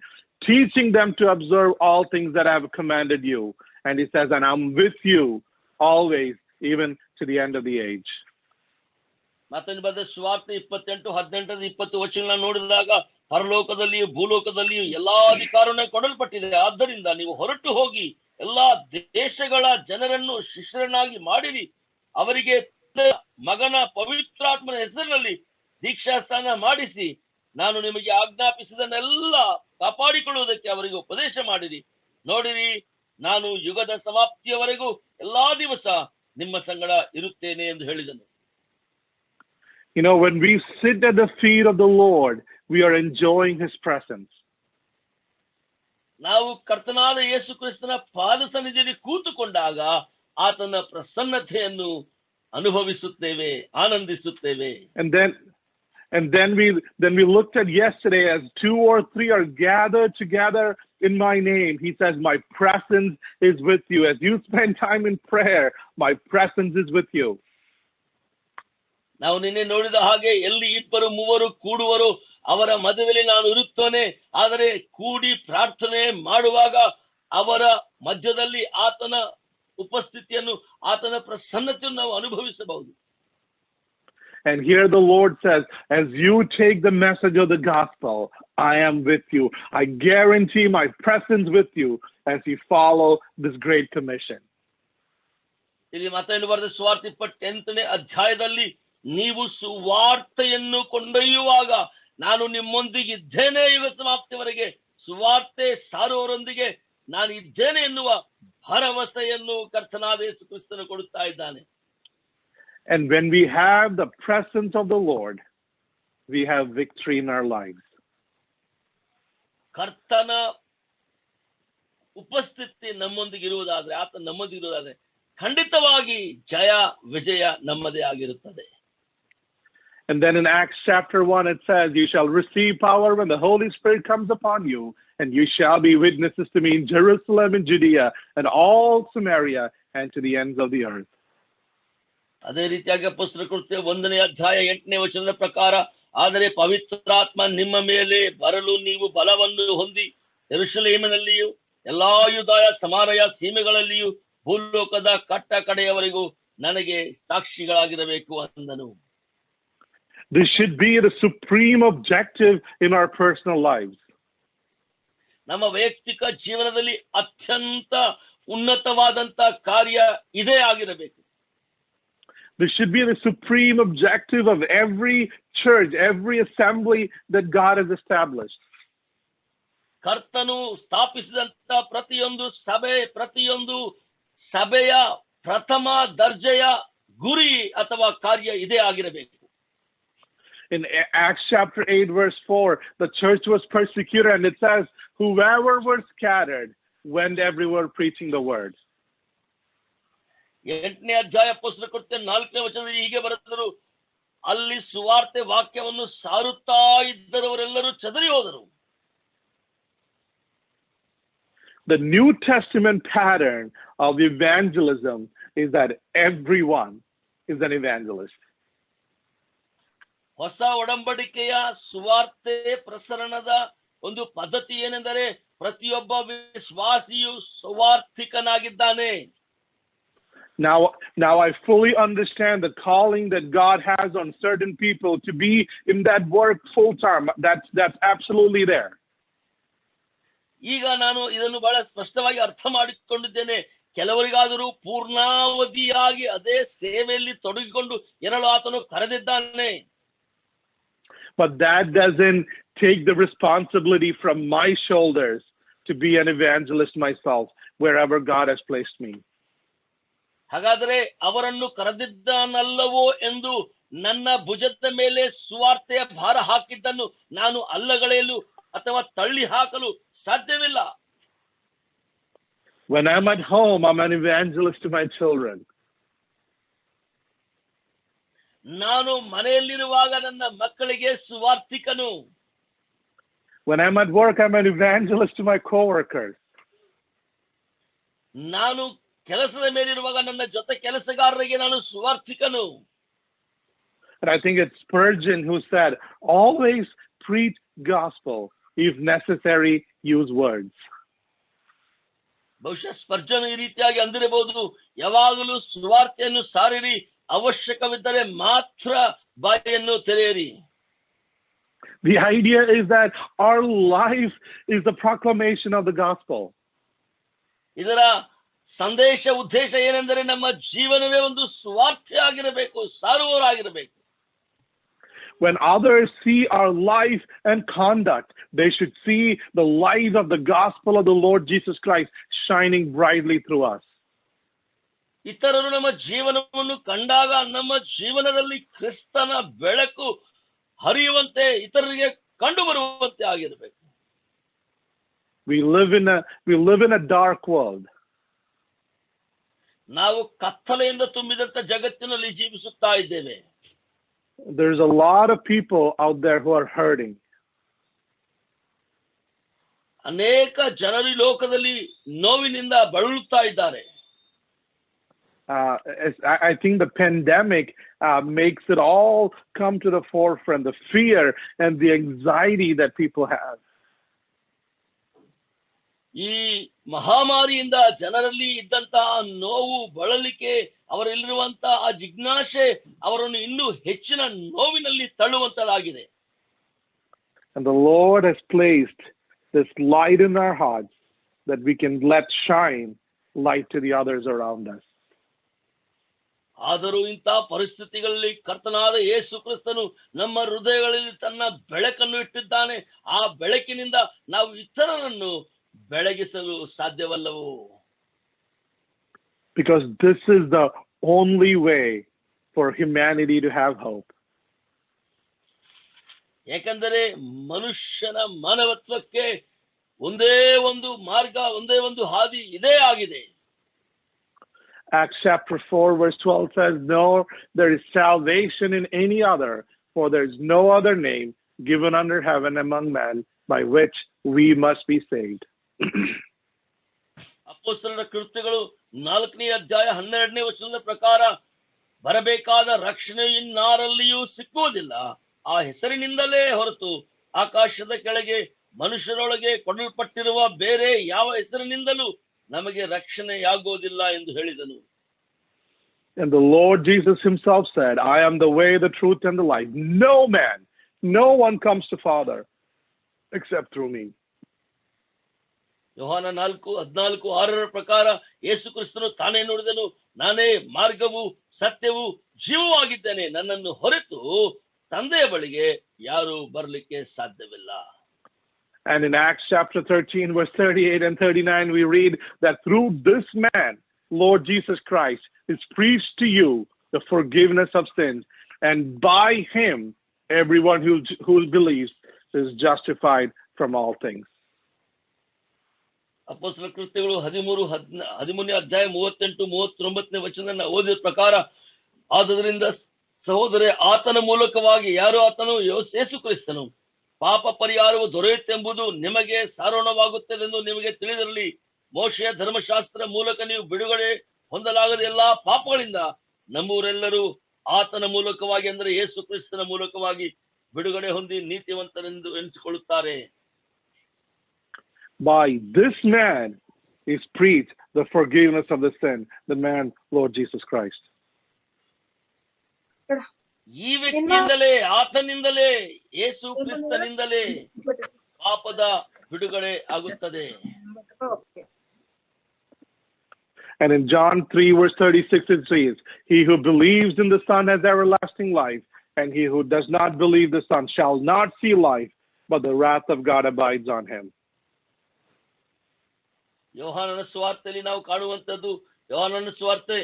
teaching them to observe all things that I have commanded you. And he says, and I'm with you always, even to the end of the age. ಮತ್ತೊಂದು ಬರೆದ ಸುವಾರ್ತೆ 28:18-20 ವಚನ ನೋಡಿದಾಗ, ಪರಲೋಕದಲ್ಲಿಯೂ ಭೂಲೋಕದಲ್ಲಿಯೂ ಎಲ್ಲಾ ಅಧಿಕಾರನೇ ಕೊಡಲ್ಪಟ್ಟಿದೆ. ಆದ್ದರಿಂದ ನೀವು ಹೊರಟು ಹೋಗಿ ಎಲ್ಲಾ ದೇಶಗಳ ಜನರನ್ನು ಶಿಷ್ಯರನ್ನಾಗಿ ಮಾಡಿರಿ. ಅವರಿಗೆ ಮಗನ ಪವಿತ್ರಾತ್ಮನ ಹೆಸರಿನಲ್ಲಿ ದೀಕ್ಷಾಸ್ನಾನ ಮಾಡಿಸಿ, ನಾನು ನಿಮಗೆ ಆಜ್ಞಾಪಿಸಿದನ್ನೆಲ್ಲ ಕಾಪಾಡಿಕೊಳ್ಳುವುದಕ್ಕೆ ಅವರಿಗೆ ಉಪದೇಶ ಮಾಡಿರಿ. ನೋಡಿರಿ, ನಾನು ಯುಗದ ಸಮಾಪ್ತಿಯವರೆಗೂ ಎಲ್ಲಾ ದಿವಸ ನಿಮ್ಮ ಸಂಗಡ ಇರುತ್ತೇನೆ ಎಂದು ಹೇಳಿದನು. You know, when we sit at the feet of the Lord, we are enjoying his presence. ನಾವು ಕರ್ತನಾದ ಯೇಸು ಕ್ರಿಸ್ತನ ಪಾದ ಸನ್ನಿಧಿಯಲ್ಲಿ ಕೂತುಕೊಂಡಾಗ ಆತನ ಪ್ರಸನ್ನತೆಯನ್ನು ಅನುಭವಿಸುತ್ತೇವೆ, ಆನಂದಿಸುತ್ತೇವೆ. And then we looked at yesterday, as 2 or 3 are gathered together in my name, he says, my presence is with you. As you spend time in prayer, my presence is with you. ನಾವು ನಿನ್ನೆ ನೋಡಿದ ಹಾಗೆ, ಎಲ್ಲಿ 2-3 ಕೂಡುವರು ಅವರ ಮಧ್ಯದಲ್ಲಿ ನಾನು ಇರುತ್ತೇನೆ. ಆದರೆ ಕೂಡಿ ಪ್ರಾರ್ಥನೆ ಮಾಡುವಾಗ ಅವರ ಮಧ್ಯದಲ್ಲಿ ಆತನ ಉಪಸ್ಥಿತಿಯನ್ನು, ಆತನ ಪ್ರಸನ್ನತೆಯನ್ನು ನಾವು ಅನುಭವಿಸಬಹುದು. And here the Lord says, as you take the message of the gospel, I am with you. I guarantee my presence with you as you follow this great commission. ಇಲ್ಲಿ ಮತ್ತೊಂದು ಬರೆದ ಸುವಾರ್ತೆ 28ನೇ ಅಧ್ಯಾಯದಲ್ಲಿ, ನೀವು ಸುವಾರ್ತೆಯನ್ನು ಕೊಂಡೊಯ್ಯುವಾಗ ನಾನು ನಿಮ್ಮೊಂದಿಗಿದ್ದೇನೆ, ಯುಗ ಸಮಾಪ್ತಿವರೆಗೆ ಸುವಾರ್ತೆ ಸಾರುವವರೊಂದಿಗೆ ನಾನು ಇದ್ದೇನೆ ಎನ್ನುವ ಭರವಸೆಯನ್ನು ಕರ್ತನಾದ ಯೇಸು ಕ್ರಿಸ್ತನು ಕೊಡುತ್ತಾ ಇದ್ದಾನೆ. And when we have the presence of the Lord, we have victory in our lives. ಕರ್ತನ ಉಪಸ್ಥಿತಿ ನಮ್ಮೊಂದಿಗೆ ಇರುವುದಾದ್ರೆ, ಆತ ನಮ್ಮೊಂದಿಗೆ ಇರುವುದಾದ್ರೆ ಖಂಡಿತವಾಗಿ ಜಯ ವಿಜಯ ನಮ್ಮದೇ ಆಗಿರುತ್ತದೆ. And then in Acts chapter 1, it says, "You shall receive power when the Holy Spirit comes upon you, and you shall be witnesses to me in Jerusalem and Judea and all Samaria and to the ends of the earth." ಅದೇ ರೀತಿಯಾಗಿ ಅಪೊಸ್ತಲರ ಕೃತ್ಯ 1ನೇ ಅಧ್ಯಾಯ 8ನೇ ವಚನದ ಪ್ರಕಾರ, ಆದರೆ ಪವಿತ್ರಾತ್ಮ ನಿಮ್ಮ ಮೇಲೆ ಬರಲು ನೀವು ಬಲವನ್ನು ಹೊಂದಿ ಯೆರೂಸಲೇಮಿನಲ್ಲಿಯೂ ಎಲ್ಲಾ ಯೂದಾಯ ಸಮಾರ್ಯ ಸೀಮೆಗಳಲ್ಲಿಯೂ ಭೂಲೋಕದ ಕಟ್ಟ ಕಡೆಯವರೆಗೂ ನನಗೆ ಸಾಕ್ಷಿಗಳಾಗಿರಬೇಕು ಅಂದನು. This should be the supreme objective in our personal lives. ನಮ್ಮ ವೈಯಕ್ತಿಕ ಜೀವನದಲ್ಲಿ ಅತ್ಯಂತ ಉನ್ನತವಾದಂತ ಕಾರ್ಯ ಇದೇ ಆಗಿರಬೇಕು. This should be the supreme objective of every church, every assembly that God has established. ಕರ್ತನು ಸ್ಥಾಪಿಸಿದಂತ ಪ್ರತಿಯೊಂದು ಸಭೆಯ ಪ್ರಥಮ ದರ್ಜೆಯ ಗುರಿ ಅಥವಾ ಕಾರ್ಯ ಇದೇ ಆಗಿರಬೇಕು. In Acts chapter 8 verse 4, the church was persecuted, and it says, "Whoever were scattered went everywhere preaching the word." 8ನೇ ಅಧ್ಯಾಯ ಅಪೊಸ್ತಲರ ಕೃತ್ಯ 4ನೇ ವಚನದಲ್ಲಿ ಹೀಗೆ ಬರೆದರು, ಅಲ್ಲಿ ಸುವಾರ್ತೆ ವಾಕ್ಯವನ್ನು ಸಾರುತ್ತಾ ಇದ್ದವರೆಲ್ಲರೂ ಚದರಿ ಹೋದರು. The New Testament pattern of evangelism is that everyone is an evangelist. ಹೊಸ ಒಡಂಬಡಿಕೆಯ ಸುವಾರ್ತೆ ಪ್ರಸರಣದ ಒಂದು ಪದ್ಧತಿ ಏನೆಂದರೆ ಪ್ರತಿಯೊಬ್ಬ ವಿಶ್ವಾಸಿಯು ಸುವಾರ್ಥಿಕನಾಗಿದ್ದಾನೆ. Now I fully understand the calling that God has on certain people to be in that work full time. That's absolutely there. ಈಗ ನಾನು ಇದನ್ನು ಬಹಳ ಸ್ಪಷ್ಟವಾಗಿ ಅರ್ಥ ಮಾಡಿಕೊಂಡಿದ್ದೇನೆ. ಕೆಲವರಿಗಾದರೂ ಪೂರ್ಣಾವಧಿಯಾಗಿ ಅದೇ ಸೇವೆಯಲ್ಲಿ ತೊಡಗಿಕೊಂಡು ಇರಲು ಆತನು ಕರೆದಿದ್ದಾನೆ. But that doesn't take the responsibility from my shoulders to be an evangelist myself wherever God has placed me. ಹಾಗಾದರೆ ಅವರನ್ನು ಕರೆದಿದ್ದಾನಲ್ಲವೋ ಎಂದು ನನ್ನ ಭುಜದ ಮೇಲೆ ಸುವಾರ್ತೆಯ ಭಾರ ಹಾಕಿದ್ದನ್ನು ನಾನು ಅಲ್ಲಗಳೆಯಲು ಅಥವಾ ತಳ್ಳಿ ಹಾಕಲು ಸಾಧ್ಯವಿಲ್ಲ. When I'm at home, I'm an evangelist to my children. ನಾನು ಮನೆಯಲ್ಲಿರುವಾಗ ನನ್ನ ಮಕ್ಕಳಿಗೆ ಸುವಾರ್ಥಿಕನು. When I'm at work, I'm an evangelist to my coworkers. ನಾನು ಕೆಲಸದ ಮೇಲಿರುವಾಗ ನನ್ನ ಜೊತೆ ಕೆಲಸಗಾರರಿಗೆ ನಾನು ಸುವಾರ್ಥಿಕನು. And I think it's Spurgeon who said, "Always preach gospel. If necessary, use words." ಬಹುಶಃ ಸ್ಪರ್ಜನ್ ಈ ರೀತಿಯಾಗಿ ಅಂದಿರಬಹುದು, ಯಾವಾಗಲೂ ಸುವಾರ್ತೆಯನ್ನು ಸಾರಿರಿ, ಅವಶ್ಯಕವಿದ್ದರೆ ಮಾತ್ರ ಬಾಯಿಯನ್ನು ತೆರೆಯಿರಿ. The idea is that our life is the proclamation of the gospel. ಇದರ ಸಂದೇಶ ಉದ್ದೇಶ ಏನೆಂದರೆ ನಮ್ಮ ಜೀವನವೇ ಒಂದು ಸುವಾರ್ತೆ ಆಗಿರಬೇಕು, ಸಾರುವವರಾಗಿರಬೇಕು. When others see our life and conduct, they should see the light of the gospel of the Lord Jesus Christ shining brightly through us. ಇತರರು ನಮ್ಮ ಜೀವನವನ್ನು ಕಂಡಾಗ ನಮ್ಮ ಜೀವನದಲ್ಲಿ ಕ್ರಿಸ್ತನ ಬೆಳಕು ಹರಿಯುವಂತೆ, ಇತರರಿಗೆ ಕಂಡು ಬರುವಂತೆ ಆಗಿರಬೇಕು. We live in a dark world. ನಾವು ಕತ್ತಲೆಯಿಂದ ತುಂಬಿದಂತ ಜಗತ್ತಿನಲ್ಲಿ ಜೀವಿಸುತ್ತಾ ಇದ್ದೇವೆ. There's a lot of people out there who are hurting. ಅನೇಕ ಜನರು ಈ ಲೋಕದಲ್ಲಿ ನೋವಿನಿಂದ ಬಳಲುತ್ತಾ ಇದ್ದಾರೆ. I think the pandemic makes it all come to the forefront, the fear and the anxiety that people have. ಈ ಮಹಾಮಾರಿಯಿಂದ ಜನರಲ್ಲಿ ಇದ್ದಂತಹ ನೋವು, ಬಳಲಿಕೆ, ಅವರಲ್ಲಿರುವಂತಹ ಆ ಜಿಜ್ಞಾಸೆ ಅವರನ್ನು ಇನ್ನೂ ಹೆಚ್ಚಿನ ನೋವಿನಲ್ಲಿ ತಳ್ಳುವಂತದಾಗಿದೆ. And the Lord has placed this light in our hearts that we can let shine light to the others around us. ಆದರೂ ಇಂತಹ ಪರಿಸ್ಥಿತಿಗಳಲ್ಲಿ ಕರ್ತನಾದ ಯೇಸು ಕ್ರಿಸ್ತನು ನಮ್ಮ ಹೃದಯಗಳಲ್ಲಿ ತನ್ನ ಬೆಳಕನ್ನು ಇಟ್ಟಿದ್ದಾನೆ. ಆ ಬೆಳಕಿನಿಂದ ನಾವು ಇತರರನ್ನು ಬೆಳಗಿಸಲು ಸಾಧ್ಯವಲ್ಲವೋ? Because this is the only way for humanity to have hope. ಯಾಕಂದರೆ ಮನುಷ್ಯನ ಮಾನವತ್ವಕ್ಕೆ ಒಂದೇ ಒಂದು ಮಾರ್ಗ, ಒಂದೇ ಒಂದು ಹಾದಿ ಇದೇ ಆಗಿದೆ. Acts chapter 4 verse 12 says, "No, there is salvation in any other, for there is no other name given under heaven among men by which we must be saved." ಅಪೊಸ್ತಲರ ಕೃತ್ಯಗಳು 4ನೇ ಅಧ್ಯಾಯ 12ನೇ ವಚನದ ಪ್ರಕಾರ ಬರಬೇಕಾದ ರಕ್ಷಣೆ ಇನ್ನಾರಲ್ಲಿಯೂ ಸಿಕ್ಕುವುದಿಲ್ಲ, ಆ ಹೆಸರಿನಿಂದಲೇ ಹೊರತು ಆಕಾಶದ ಕೆಳಗೆ ಮನುಷ್ಯರೊಳಗೆ ಕೊಡಲ್ಪಟ್ಟಿರುವ ಬೇರೆ ಯಾವ ಹೆಸರಿನಿಂದಲೂ ನಮಗೆ ರಕ್ಷಣೆಯಾಗುವುದಿಲ್ಲ ಎಂದು ಹೇಳಿದನು. And the Lord Jesus himself said, "I am the way, the truth, and the life. No one comes to Father except through me." ಯೋಹಾನ 4:14-6 ಪ್ರಕಾರ ಯೇಸು ಕ್ರಿಸ್ತನು ತಾನೇ ನುಡಿದನು, ನಾನೇ ಮಾರ್ಗವು ಸತ್ಯವು ಜೀವವೂ ಆಗಿದ್ದೇನೆ, ನನ್ನನ್ನು ಹೊರತು ತಂದೆಯ ಬಳಿಗೆ ಯಾರು ಬರಲಿಕ್ಕೆ ಸಾಧ್ಯವಿಲ್ಲ. And in Acts chapter 13 verse 38 and 39 we read that through this man, Lord Jesus Christ, is preached to you the forgiveness of sins, and by him everyone who believes is justified from all things. ಅಪೊಸ್ತಲರ ಕೃತ್ಯಗಳು 13ನೇ ಅಧ್ಯಾಯ 38-39ನೇ ವಚನ ಓದಿದ ಪ್ರಕಾರ, ಆದುದರಿಂದ ಸಹೋದರೇ, ಆತನ ಮೂಲಕವಾಗಿ ಯಾರು ಆತನು ಯೇಸು ಕ್ರಿಸ್ತನು ಪಾಪ ಪರಿಹಾರವು ದೊರೆಯುತ್ತೆಂಬುದು ನಿಮಗೆ ಸಾರೋಣವಾಗುತ್ತದೆಂದು ನಿಮಗೆ ತಿಳಿದಿರಲಿ. ಮೋಶೆಯ ಧರ್ಮಶಾಸ್ತ್ರ ಮೂಲಕ ನೀವು ಬಿಡುಗಡೆ ಹೊಂದಲಾಗದ ಎಲ್ಲಾ ಪಾಪಗಳಿಂದ ನಮ್ಮವರೆಲ್ಲರೂ ಆತನ ಮೂಲಕವಾಗಿ, ಅಂದರೆ ಯೇಸು ಕ್ರಿಸ್ತನ ಮೂಲಕವಾಗಿ ಬಿಡುಗಡೆ ಹೊಂದಿ ನೀತಿವಂತರೆಂದು ಎನಿಸಿಕೊಳ್ಳುತ್ತಾರೆ. By this man is preached the forgiveness of the sin, the man Lord Jesus Christ. ಈ ವ್ಯಕ್ತಿಯಿಂದಲೇ, ಆತನಿಂದಲೇ, ಯೇಸು ಕ್ರಿಸ್ತನಿಂದಲೇ ಪಾಪದ ಬಿಡುಗಡೆ ಆಗುತ್ತದೆ. And in John 3 verse 36 it says, "He who believes in the Son has everlasting life, and he who does not believe the Son shall not see life, but the wrath of God abides on him." ಯೋಹಾನನ ಸುವಾರ್ತೆಯಲ್ಲಿ ನಾವು ಕಾಣುವಂತದ್ದು, ಯೋಹಾನನ ಸುವಾರ್ತೆ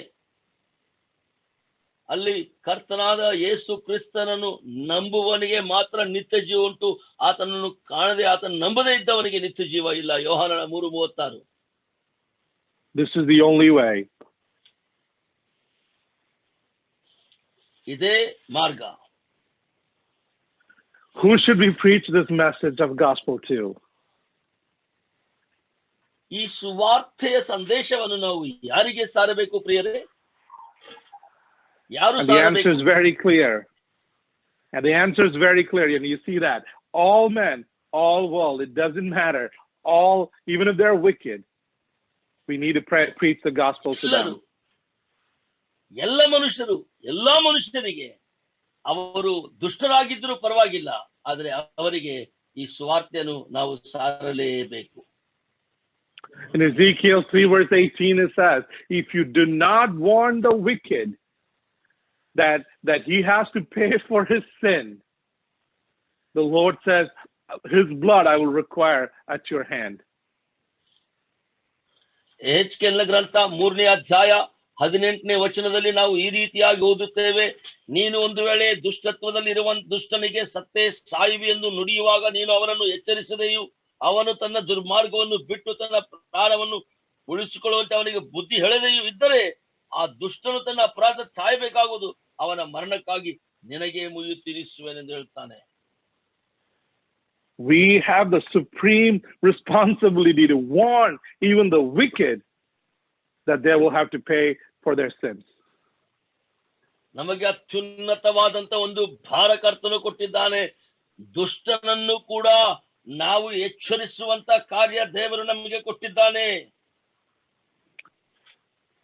ಅಲ್ಲಿ ಕರ್ತನಾದ ಯೇಸು ಕ್ರಿಸ್ತನನ್ನು ನಂಬುವವನಿಗೆ ಮಾತ್ರ ನಿತ್ಯ ಜೀವ ಉಂಟು, ಆತನನ್ನು ಕಾಣದೆ ಆತನ ನಂಬದೇ ಇದ್ದವನಿಗೆ ನಿತ್ಯ ಜೀವ ಇಲ್ಲ. ಯೋಹಾನನ 3:36. This is the only way. ಇದೇ ಮಾರ್ಗ. Who should we preach this message of gospel to? ಈ ಸುವಾರ್ತೆಯ ಸಂದೇಶವನ್ನು ನಾವು ಯಾರಿಗೆ ಸಾರಬೇಕು ಪ್ರಿಯರೇ? ಯಾರು And the answer ಸಾರಬೇಕು? is very clear. And the answer is very clear. And you see that all men, all world, it doesn't matter. All, even if they're wicked, we need to preach the gospel to them. ಎಲ್ಲ ಮನುಷ್ಯರಿಗೆ, ಅವರು ದುಷ್ಟರಾಗಿದ್ದರೂ ಪರವಾಗಿಲ್ಲ, ಆದರೆ ಅವರಿಗೆ ಈ ಸುವಾರ್ತೆಯನ್ನು ನಾವು ಸಾರಲೇಬೇಕು. In Ezekiel 3 verse 18 it says, "If you do not warn the wicked that he has to pay for his sin, the Lord says, his blood I will require at your hand." ಎಹೆಜ್ಕೇಲನ ಗ್ರಂಥ 3ನೇ ಅಧ್ಯಾಯ 18ನೇ ವಚನದಲ್ಲಿ ನಾವು ಈ ರೀತಿಯಾಗಿ ಓದುತ್ತೇವೆ, ನೀನು ಒಂದು ವೇಳೆ ದುಷ್ಟತ್ವದಲ್ಲಿ ಇರುವ ದುಷ್ಟನಿಗೆ ಸತ್ತೇ ಸಾಯುವಿ ಎಂದು ನುಡಿಯುವಾಗ ನೀನು ಅವನನ್ನು ಎಚ್ಚರಿಸದೆಯೂ ಅವನು ತನ್ನ ದುರ್ಮಾರ್ಗವನ್ನು ಬಿಟ್ಟು ತನ್ನ ಪ್ರಾಣವನ್ನು ಉಳಿಸಿಕೊಳ್ಳುವಂತೆ ಅವನಿಗೆ ಬುದ್ಧಿ ಹೇಳದೆಯೂ ಇದ್ದರೆ ಆ ದುಷ್ಟನು ತನ್ನ ಅಪರಾಧ ಸಾಯಬೇಕಾಗುವುದು, ಅವನ ಮರಣಕ್ಕಾಗಿ ನಿನಗೆ ಮುಯ್ಯಿ ತೀರಿಸುವೆನೆಂದು ಹೇಳ್ತಾನೆ. We have the supreme responsibility to warn even the wicked that they will have to pay for their sins. ನಮಗೆ ಅತ್ಯುನ್ನತವಾದಂತ ಒಂದು ಭಾರ ಕರ್ತನು ಕೊಟ್ಟಿದ್ದಾನೆ. ದುಷ್ಟನನ್ನು ಕೂಡ ನಾವು ಎಚ್ಚರಿಸುವಂತ ಕಾರ್ಯ ದೇವರು ನಮಗೆ ಕೊಟ್ಟಿದ್ದಾನೆ.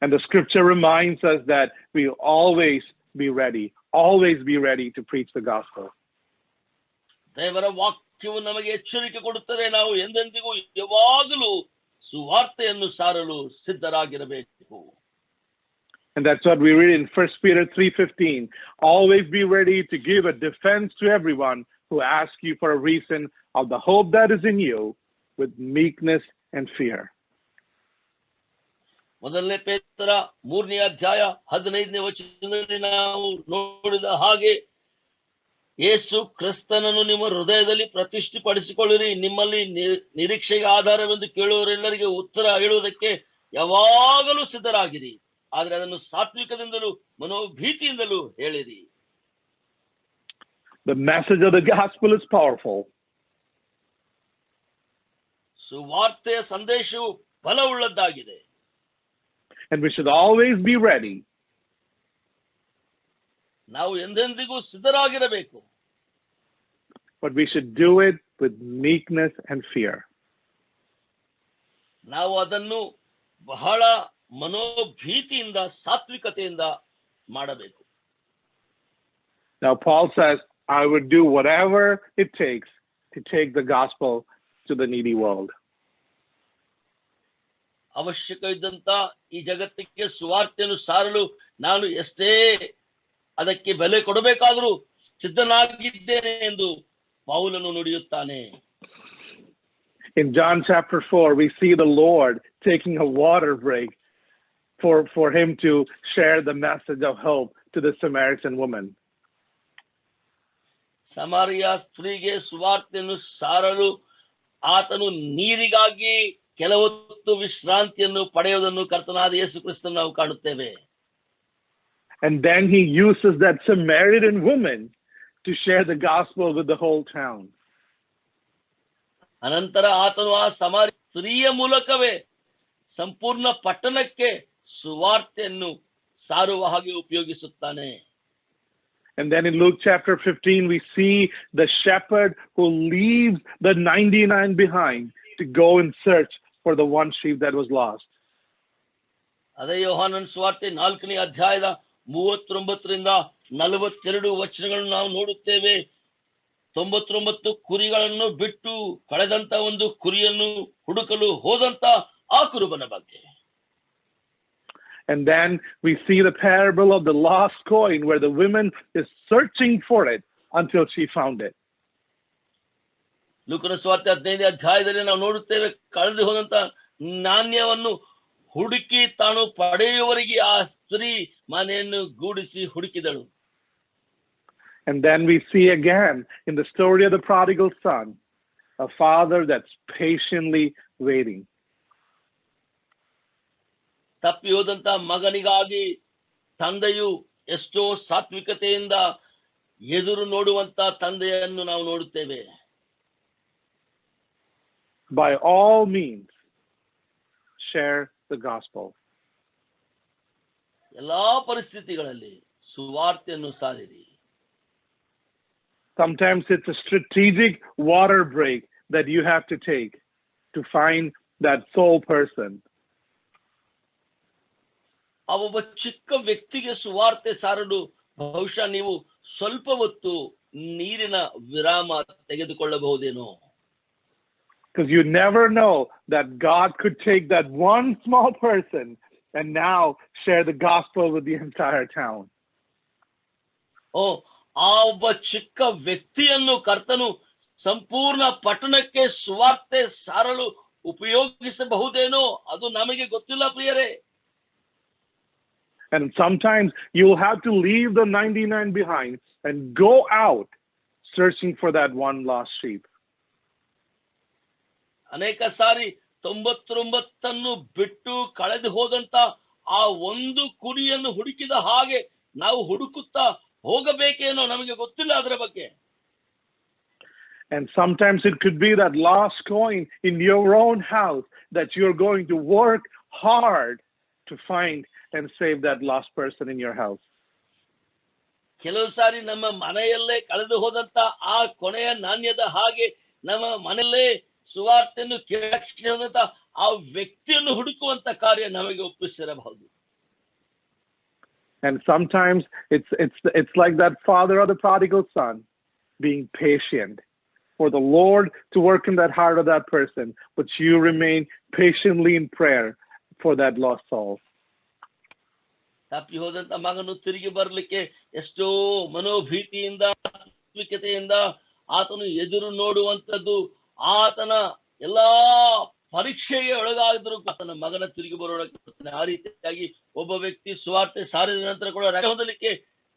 And the scripture reminds us that we always be ready to preach the gospel. ದೇವರ ವಾಕ್ಯವು ನಮಗೆ ಎಚ್ಚರಿಕೆ ಕೊಡುತ್ತದೆ, ನಾವು ಎಂದೆಂದಿಗೂ ಯಾವಾಗಲೂ ಸುವಾರ್ತೆಯನ್ನು ಸಾರಲು ಸಿದ್ಧರಾಗಿರಬೇಕು. And that's what we read in 1 Peter 3:15. "Always be ready to give a defense to everyone who asks you for a reason of the hope that is in you with meekness and fear." ಮೊದಲನೇ ಪೇತ್ರ 3ನೇ ಅಧ್ಯಾಯ 15ನೇ ವಚನದಲ್ಲಿ ನಾವು ನೋಡಿದ ಹಾಗೆ, ಯೇಸು ಕ್ರಿಸ್ತನನ್ನು ನಿಮ್ಮ ಹೃದಯದಲ್ಲಿ ಪ್ರತಿಷ್ಠಿಪಡಿಸಿಕೊಳ್ಳಿರಿ, ನಿಮ್ಮಲ್ಲಿ ನಿರೀಕ್ಷೆಗೆ ಆಧಾರವೆಂದು ಕೇಳುವವರೆಲ್ಲರಿಗೆ ಉತ್ತರ ಹೇಳುವುದಕ್ಕೆ ಯಾವಾಗಲೂ ಸಿದ್ಧರಾಗಿರಿ. ಆದ್ರೆ ಅದನ್ನು ಸಾತ್ವಿಕದಿಂದಲೂ ಮನೋಭೀತಿಯಿಂದಲೂ ಹೇಳಿರಿ. The message of the gospel is powerful. ಸುವಾರ್ತೆಯ ಸಂದೇಶವು ಬಲವುಳ್ಳದ್ದಾಗಿದೆ. And we should always be ready. ನಾವು ಎಂದೆಂದಿಗೂ ಸಿದ್ಧರಾಗಿರಬೇಕು. But we should do it with meekness and fear. ನಾವು ಅದನ್ನು ಬಹಳ ಮನೋಭೀತಿಯಿಂದ ಸಾತ್ವಿಕತೆಯಿಂದ ಮಾಡಬೇಕು. Now Paul says, I would do whatever it takes to take the gospel to the needy world. ಅವಶ್ಯಕ ಇದ್ದಂತ ಈ ಜಗತ್ತಿಗೆ ಸುವಾರ್ತೆಯನ್ನು ಸಾರಲು ನಾನು ಎಷ್ಟೇ ಅದಕ್ಕೆ ಬೆಲೆ ಕೊಡಬೇಕಾದರೂ ಸಿದ್ಧನಾಗಿದ್ದೇನೆ ಎಂದು ಪೌಲನು ನುಡಿಯುತ್ತಾನೆ. In John chapter 4, we see the Lord taking a water break for him to share the message of hope to the Samaritan woman. Samaria ಸ್ತ್ರೀಗೆ ಸುವಾರ್ತೆಯನ್ನು ಸಾರಲು ಆತನು ನೀರಿಗಾಗಿ ಕೆಲವೊತ್ತು ವಿಶ್ರಾಂತಿಯನ್ನು ಪಡೆಯುವುದನ್ನು ಕರ್ತನಾದ ಯೇಸು ಕ್ರಿಸ್ತನು ನಾವು ಕಾಣುತ್ತೇವೆ. And then he uses that Samaritan woman to share the gospel with the whole town. ಅನಂತರ ಆತನು ಆ ಸಮಾರಿ ಸ್ತ್ರೀಯ ಮೂಲಕವೇ ಸಂಪೂರ್ಣ ಪಟ್ಟಣಕ್ಕೆ ಸುವಾರ್ತೆಯನ್ನು ಸಾರುವ ಹಾಗೆ ಉಪಯೋಗಿಸುತ್ತಾನೆ. And then in Luke chapter 15, we see the shepherd who leaves the 99 behind to go and search for the one sheep that was lost. ಅದೇ ಯೋಹಾನನ ಸುವಾರ್ತೆ 4ನೇ ಅಧ್ಯಾಯದ 39ರಿಂದ 42 ವಚನಗಳನ್ನು ನಾವು ನೋಡುತ್ತೇವೆ. 99 ಕುರಿಗಳನ್ನು ಬಿಟ್ಟು ಕಳೆದಂತ ಒಂದು ಕುರಿಯನ್ನು ಹುಡುಕಲು ಹೋದಂತ ಆ ಕುರುಬನ ಬಗ್ಗೆ. And then we see the parable of the lost coin where the woman is searching for it until she found it. ಲೂಕನ ಸುವಾರ್ತೆ 15ನೇ ಅಧ್ಯಾಯದಲ್ಲಿ ನಾವು ನೋಡುತ್ತೇವೆ, ಕಳೆದು ಹೋದಂತ ನಾಣ್ಯವನ್ನು ಹುಡುಕಿ ತಾನು ಪಡೆಯುವವರೆಗೆ ಆ ಸ್ತ್ರೀ ಮನೆಯನ್ನು ಗೂಡಿಸಿ ಹುಡುಕಿದಳು. And then we see again in the story of the prodigal son, a father that's patiently waiting. ತಪ್ಪಿ ಹೋದಂತ ಮಗನಿಗಾಗಿ ತಂದೆಯು ಎಷ್ಟೋ ಸಾತ್ವಿಕತೆಯಿಂದ ಎದುರು ನೋಡುವಂತ ತಂದೆಯನ್ನು ನಾವು ನೋಡುತ್ತೇವೆ. By all means, share the gospel. ಎಲ್ಲಾ ಪರಿಸ್ಥಿತಿಗಳಲ್ಲಿ ಸುವಾರ್ತೆಯನ್ನು ಸಾರಿರಿ. Sometimes it's a strategic water break that you have to take to find that soul person. ಆ ಒಬ್ಬ ಚಿಕ್ಕ ವ್ಯಕ್ತಿಗೆ ಸುವಾರ್ತೆ ಸಾರಲು ಬಹುಶಃ ನೀವು ಸ್ವಲ್ಪ ಹೊತ್ತು ನೀರಿನ ವಿರಾಮ ತೆಗೆದುಕೊಳ್ಳಬಹುದೇನೋ. Because you never know that God could take that one small person and now share the gospel with the entire town. ಆ ಒಬ್ಬ ಚಿಕ್ಕ ವ್ಯಕ್ತಿಯನ್ನು ಕರ್ತನು ಸಂಪೂರ್ಣ ಪಟ್ಟಣಕ್ಕೆ ಸುವಾರ್ತೆ ಸಾರಲು ಉಪಯೋಗಿಸಬಹುದೇನೋ, ಅದು ನಮಗೆ ಗೊತ್ತಿಲ್ಲ ಪ್ರಿಯರೇ. And sometimes you'll have to leave the 99 behind and go out searching for that one lost sheep. ಅನೇಕ ಸಾರಿ 99 ಬಿಟ್ಟು ಕಳೆದು ಹೋದಂತ ಆ ಒಂದು ಕುರಿಯನ್ನು ಹುಡುಕಿದ ಹಾಗೆ ನಾವು ಹುಡುಕುತ್ತಾ ಹೋಗಬೇಕೇನೋ, ನಮಗೆ ಗೊತ್ತಿಲ್ಲ ಅದರ ಬಗ್ಗೆ. And sometimes it could be that lost coin in your own house that you're going to work hard to find and save that lost person in your house. ಕೆಲವು ಸಾರಿ ನಮ್ಮ ಮನೆಯಲ್ಲೇ ಕಳೆದು ಹೋದಂತ ಆ ಕೊನೆಯ ನಾಣ್ಯದ ಹಾಗೆ ನಮ್ಮ ಮನೆಯಲ್ಲೇ ಸುವಾರ್ತೆಯನ್ನು ಕೇಳಕ್ಕೆ ಹೋದಂತ ಆ ವ್ಯಕ್ತಿಯನ್ನು ಹುಡುಕುವಂತ ಕಾರ್ಯ ನಮಗೆ ಒಪ್ಪಿಸಿರಬಹುದು. And sometimes it's like that father of the prodigal son being patient for the Lord to work in that heart of that person, but you remain patiently in prayer for that lost soul. ತಪ್ಪಿ ಹೋದಂತ ಮಗನು ತಿರುಗಿ ಬರಲಿಕ್ಕೆ ಎಷ್ಟೋ ಮನೋಭೀತಿಯಿಂದ ಸಾತ್ವಿಕತೆಯಿಂದ ಆತನು ಎದುರು ನೋಡುವಂತದ್ದು, ಆತನ ಎಲ್ಲಾ ಪರೀಕ್ಷೆಗೆ ಒಳಗಾದರೂ ಆತನ ಮಗನ ತಿರುಗಿ ಬರೋಣ. ಆ ರೀತಿಯಾಗಿ ಒಬ್ಬ ವ್ಯಕ್ತಿ ಸುವಾರ್ತೆ ಸಾರಿದ ನಂತರ ಕೂಡ ರಕ್ಷಣೆ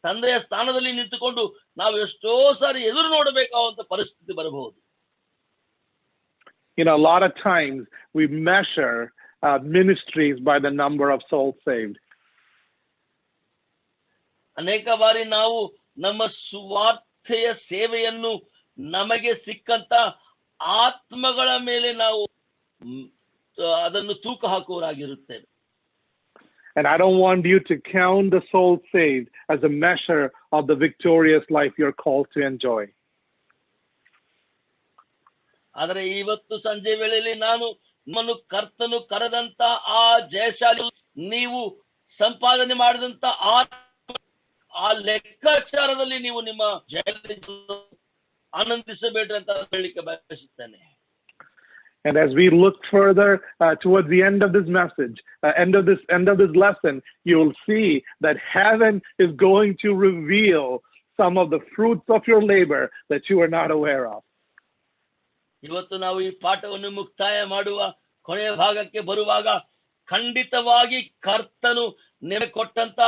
ತಂದೆಯ ಸ್ಥಾನದಲ್ಲಿ ನಿಂತುಕೊಂಡು ನಾವು ಎಷ್ಟೋ ಸಾರಿ ಎದುರು ನೋಡಬೇಕಾದಂತ ಪರಿಸ್ಥಿತಿ ಬರಬಹುದು. A lot of times we measure ministries by the number of souls saved. ಅನೇಕ ಬಾರಿ ನಾವು ನಮ್ಮ ಸುವಾರ್ತೆಯ ಸೇವೆಯನ್ನು ನಮಗೆ ಸಿಕ್ಕಂತ ಆತ್ಮಗಳ ಮೇಲೆ ನಾವು ಅದನ್ನು ತೂಕ ಹಾಕುವರಾಗಿರುತ್ತೇವೆ. And I don't want you to count the souls saved as a measure of the victorious life you're called to enjoy. ಆದರೆ ಇವತ್ತು ಸಂಜೆ ವೇಳೆಯಲ್ಲಿ ನಾನು ನಿಮ್ಮನ್ನು ಕರ್ತನು ಕರೆದಂತ ಆ ಜಯಶಾಲಿ ನೀವು ಸಂಪಾದನೆ ಮಾಡಿದಂತ ಆ ಲೆಕ್ಕಾಚಾರದಲ್ಲಿ ನೀವು ನಿಮ್ಮ ಜಯ ಆನಂದಿಸಬೇಡ್ರಿ ಅಂತ ಹೇಳಲಿಕ್ಕೆ ಬಯಸುತ್ತೇನೆ. And as we look further towards the end of this message, end of this lesson, you will see that heaven is going to reveal some of the fruits of your labor that you are not aware of. ಇವತ್ತು ನಾವು ಈ ಪಾಠವನ್ನು ಮುಕ್ತಾಯ ಮಾಡುವ ಕೊನೆಯ ಭಾಗಕ್ಕೆ ಬರುವಾಗ ಖಂಡಿತವಾಗಿ ಕರ್ತನು ನಿಮಗೆ ಕೊಟ್ಟಂತ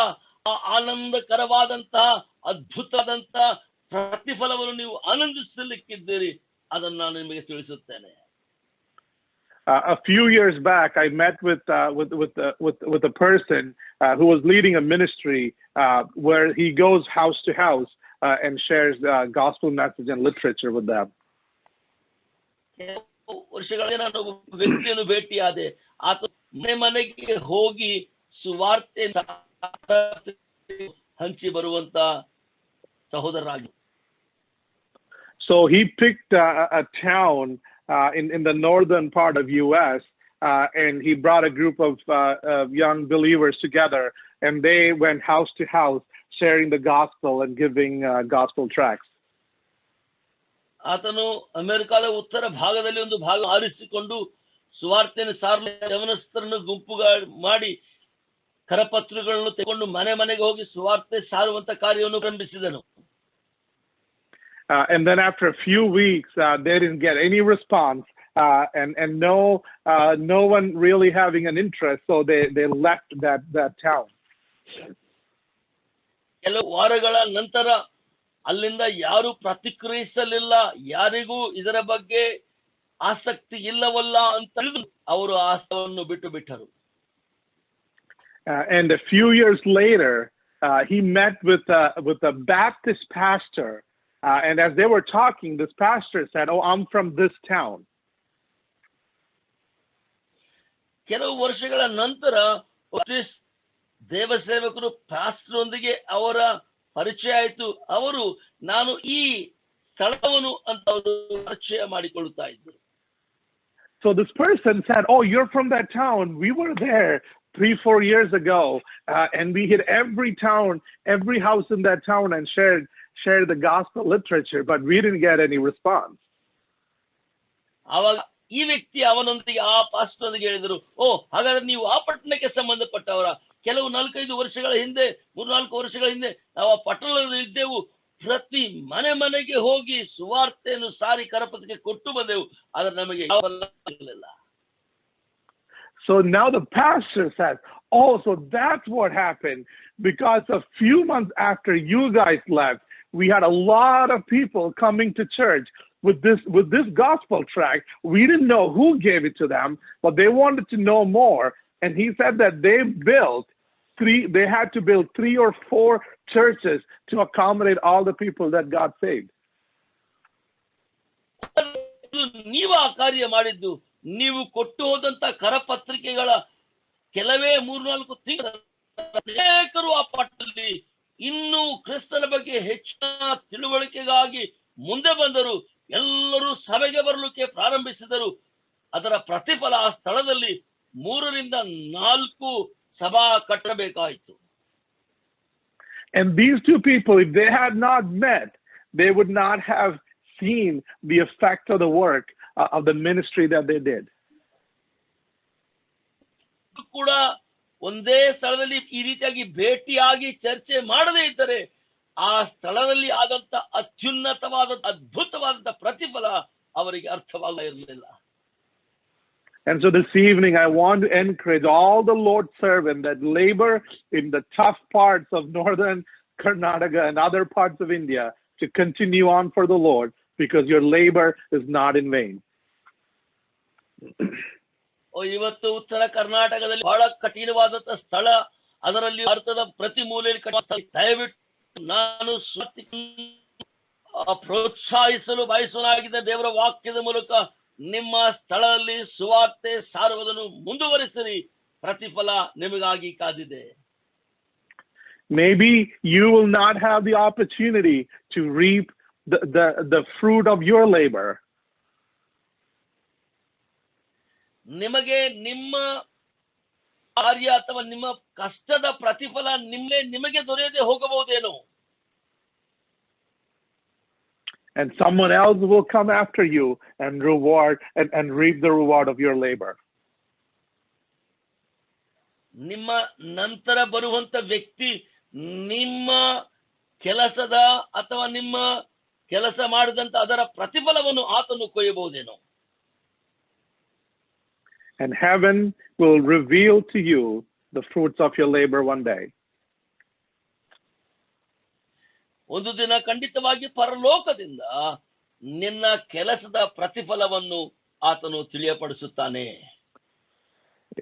ಆನಂದಕರವಾದಂತಹ ಅದ್ಭುತವಾದಂತಹ ಪ್ರತಿಫಲವನ್ನು ನೀವು ಆನಂದಿಸಲಿಕ್ಕಿದ್ದೀರಿ, ಅದನ್ನು ನಾನು ನಿಮಗೆ ತಿಳಿಸುತ್ತೇನೆ. A few years back, I met with a person who was leading a ministry where he goes house to house and shares gospel message and literature with them. ವರ್ಷಗಳ ನಾನು ವ್ಯಕ್ತಿಯನ್ನು ಭೇಟಿಯಾದೆ. ಆತ ಮನೆ ಮನೆಗೆ ಹೋಗಿ ಸುವಾರ್ತೆ ಹಂಚಿ ಬರುವಂತ ಸಹೋದರರಾಗಿ. So he picked a town in the northern part of U.S. And he brought a group of young believers together, and they went house to house sharing the gospel and giving gospel tracts. ಆತನು ಅಮೆರಿಕದ ಉತ್ತರ ಭಾಗದಲ್ಲಿ ಒಂದು ಭಾಗ ಆರಿಸಿಕೊಂಡು ಸುವಾರ್ತೆಯನ್ನು ಸಾರಲು ಯವನಸ್ಥರನ್ನು ಗುಂಪುಗಳು ಮಾಡಿ ಕರಪತ್ರಗಳನ್ನು ತೆಗೆದುಕೊಂಡು ಮನೆ ಮನೆಗೆ ಹೋಗಿ ಸುವಾರ್ತೆ ಸಾರುವಂತ ಕಾರ್ಯವನ್ನು ಪ್ರಾರಂಭಿಸಿದನು. And then after a few weeks, they didn't get any response, and no one really having an interest, so they left that town. ಕೆಲವು ವಾರಗಳ ನಂತರ ಅಲ್ಲಿಂದ ಯಾರು ಪ್ರತಿಕ್ರಿಯಿಸಲಿಲ್ಲ, ಯಾರಿಗೂ ಇದರ ಬಗ್ಗೆ ಆಸಕ್ತಿ ಇಲ್ಲವಲ್ಲ ಅಂತ ಅವರು ಆ ಸ್ಥಳವನ್ನು ಬಿಟ್ಟರು. And a few years later, he met with a Baptist pastor. And as they were talking, this pastor said, "Oh, I'm from this town." ಕೆಲವು ವರ್ಷಗಳ ನಂತರ ದೇವಸೇವಕರು ಪಾಸ್ಟರ್ ಒಂದಿಗೆ ಅವರ ಪರಿಚಯ ಆಯಿತು. ಅವರು ನಾನು ಈ ಸ್ಥಳವನ್ನು ಅಂತ ಪರಿಚಯ ಮಾಡಿಕೊಳ್ಳುತ್ತಾ ಇದ್ದರು. So this person said, "Oh, you're from that town. We were there 3-4 years ago, and we hit every house in that town and shared the gospel literature, but we didn't get any response." ಆವಾಗ ಈ ವ್ಯಕ್ತಿ ಅವನೊಂದಿಗೆ ಆ pastor ಹೇಳಿದರು, "ಓ, ಹಾಗಾದ್ರೆ ನೀವು ಆ ಪಟ್ಟಣಕ್ಕೆ ಸಂಬಂಧಪಟ್ಟವರ? ಕೆಲವು 4-5 ವರ್ಷಗಳ ಹಿಂದೆ 3-4 ವರ್ಷಗಳ ಹಿಂದೆ ನಾವು ಆ ಪಟ್ಟಣದಲ್ಲಿ ಇದ್ದೆವು. ಪ್ರತಿ ಮನೆ ಮನೆಗೆ ಹೋಗಿ ಸುವಾರ್ತೆಯನ್ನು ಸಾರಿ ಕರಪತ್ರಕ್ಕೆ ಕೊಟ್ಟು ಬಂದೆವು, ಆದ್ರೆ ನಮಗೆ ಯಾವ ಫಲ ಸಿಗಲಿಲ್ಲ." So now the pastor says, "Oh, so that's what happened. Because a few months after you guys left, we had a lot of people coming to church with this gospel tract. We didn't know who gave it to them, but they wanted to know more." And he said that they had to build 3 or 4 churches to accommodate all the people that God saved. ನೀವು ಆ ಕಾರ್ಯ ಮಾಡಿದ್ದು, ನೀವು ಕೊಟ್ಟು ಹೋದಂತ ಕರಪತ್ರಿಕೆಗಳ ಕೆಲವೇ 3-4 ತಿಂಗಳ ಅನೇಕರು ಆ ಪಟ್ಟಣದಲ್ಲಿ ಇನ್ನೂ ಕ್ರಿಸ್ತನ ಬಗ್ಗೆ ಹೆಚ್ಚಿನ ತಿಳುವಳಿಕೆಗಾಗಿ ಮುಂದೆ ಬಂದರು. ಎಲ್ಲರೂ ಸಭೆಗೆ ಬರಲಿಕ್ಕೆ ಪ್ರಾರಂಭಿಸಿದರು. ಅದರ ಪ್ರತಿಫಲ ಆ ಸ್ಥಳದಲ್ಲಿ 3-4 ಸಭಾ ಕಟ್ಟಬೇಕಾಯಿತು. And these two people, if they had not met, they would not have seen the effect of the work of the ministry that they did. ಕೂಡ ಒಂದೇ ಸ್ಥಳದಲ್ಲಿ ಈ ರೀತಿಯಾಗಿ ಭೇಟಿಯಾಗಿ ಚರ್ಚೆ ಮಾಡದೇ ಇದ್ದರೆ ಆ ಸ್ಥಳದಲ್ಲಿ ಆದಂತ ಅತ್ಯುನ್ನತವಾದ ಅದ್ಭುತವಾದಂತ ಪ್ರತಿಫಲ ಅವರಿಗೆ ಅರ್ಥವಾಗಲಿರಲಿಲ್ಲ. And so this evening, I want to encourage all the Lord's servants that labor in the tough parts of northern Karnataka and other parts of India to continue on for the Lord, because your labor is not in vain. ಇವತ್ತು ಉತ್ತರ ಕರ್ನಾಟಕದಲ್ಲಿ ಬಹಳ ಕಠಿಣವಾದಂತ ಸ್ಥಳ, ಅದರಲ್ಲಿ ಭಾರತದ ಪ್ರತಿ ಮೂಲೆಯಲ್ಲಿ ದಯವಿಟ್ಟು ನಾನು ಪ್ರೋತ್ಸಾಹಿಸಲು ಬಯಸುವನಾಗಿದ್ದ ದೇವರ ವಾಕ್ಯದ ಮೂಲಕ ನಿಮ್ಮ ಸ್ಥಳದಲ್ಲಿ ಸುವಾರ್ತೆ ಸಾರುವುದನ್ನು ಮುಂದುವರಿಸಿರಿ, ಪ್ರತಿಫಲ ನಿಮಗಾಗಿ ಕಾದಿದೆ. Maybe you will not have the opportunity to reap the fruit of your labor. ನಿಮಗೆ ನಿಮ್ಮ ಕಾರ್ಯ ಅಥವಾ ನಿಮ್ಮ ಕಷ್ಟದ ಪ್ರತಿಫಲ ನಿಮಗೆ ದೊರೆಯದೆ ಹೋಗಬಹುದೇನೋ. And someone else will come after you and reward and reap the reward of your labor. ನಿಮ್ಮ ನಂತರ ಬರುವಂತ ವ್ಯಕ್ತಿ ನಿಮ್ಮ ಕೆಲಸದ ಅಥವಾ ನಿಮ್ಮ ಕೆಲಸ ಮಾಡಿದಂತ ಅದರ ಪ್ರತಿಫಲವನ್ನು ಆತನು ಕೊಯ್ಯಬಹುದೇನೋ. And heaven will reveal to you the fruits of your labor one day. ಒಂದು ದಿನ ಖಂಡಿತವಾಗಿ ಪರಲೋಕದಿಂದ ನಿನ್ನ ಕೆಲಸದ ಪ್ರತಿಫಲವನ್ನು ಆತನು ತಿಳಿಯಪಡಿಸುತ್ತಾನೆ.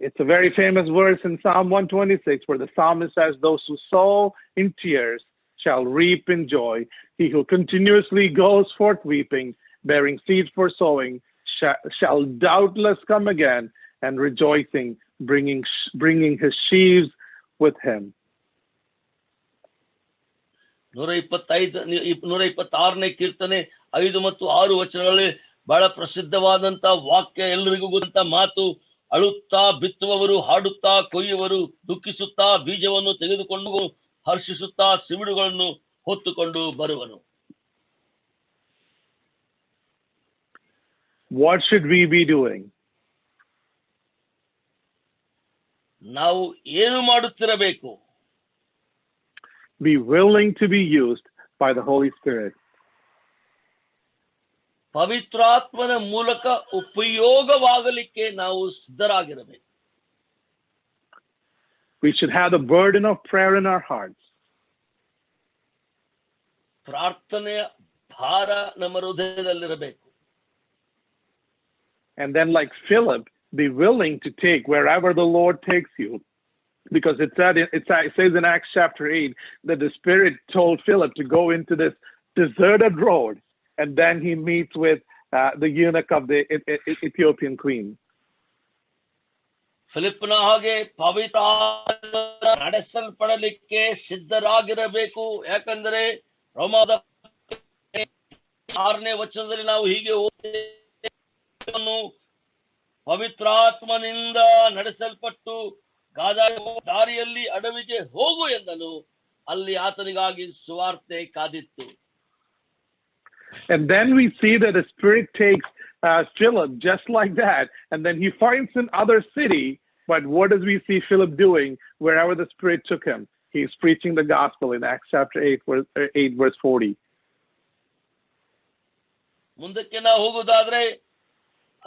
It's a very famous verse in Psalm 126 where the psalmist says, "Those who sow in tears shall reap in joy. He who continuously goes forth weeping, bearing seed for sowing, shall doubtless come again and rejoicing, bringing his sheaves with him." 126ನೇ ಕೀರ್ತನೆ 5 ಮತ್ತು 6 ವಚನಗಳಲ್ಲಿ ಬಹಳ ಪ್ರಸಿದ್ಧವಾದಂತ ವಾಕ್ಯ, ಎಲ್ಲರಿಗೂ ಗೊತ್ತ ಮಾತು. ಅಳುತ್ತಾ ಬಿತ್ತುವವರು, ಹಾಡುತ್ತಾ ಕೊಯ್ಯುವರು, ದುಃಖಿಸುತ್ತಾ ಬೀಜವನ್ನು ತೆಗೆದುಕೊಂಡು ಹರ್ಷಿಸುತ್ತಾ ಸಿವಿಡುಗಳನ್ನು ಹೊತ್ತುಕೊಂಡು ಬರುವನು. What should we be doing? ನಾವು ಏನು ಮಾಡುತ್ತಿರಬೇಕು? Be willing to be used by the Holy Spirit. ಪವಿತ್ರಾತ್ಮನ ಮೂಲಕ ಉಪಯೋಗವಾಗಲಿಕ್ಕೆ ನಾವು ಸಿದ್ಧರಾಗಿರಬೇಕು. We should have the burden of prayer in our hearts. ಪ್ರಾರ್ಥನೆಯ ಭಾರ ನಮ್ಮ ಹೃದಯದಲ್ಲಿರಬೇಕು. And then, like Philip, be willing to take wherever the Lord takes you. Because it says in Acts chapter 8 that the Spirit told Philip to go into this deserted road, and then he meets with the eunuch of the Ethiopian queen. ಫಿಲಿಪ್ಪನ ಹಾಗೆ ಪವಿತ್ರ ನಡೆಸಲ್ಪಡಲಿಕ್ಕೆ ಸಿದ್ಧರಾಗಿರಬೇಕು. ಯಾಕಂದರೆ ರೋಮಾದ 6ನೇ ವಚನದಲ್ಲಿ ನಾವು ಹೀಗೆ ಪವಿತ್ರಾತ್ಮನಿಂದ ನಡೆಸಲ್ಪಟ್ಟು ದಾರಿಯಲ್ಲಿ ಅಡವಿಗೆ ಹೋಗು ಎಂದನು. ಅಲ್ಲಿ ಆತನಿಗಾಗಿ ಸುವಾರ್ತೆ ಕಾದಿತ್ತು. And then we see that the Spirit takes Philip just like that, and then he finds another city. But what does we see Philip doing wherever the Spirit took him? He's preaching the gospel in Acts chapter 8 verse 40. ಮುಂದಕ್ಕೆ ನಾವು ಹೋಗುವುದಾದ್ರೆ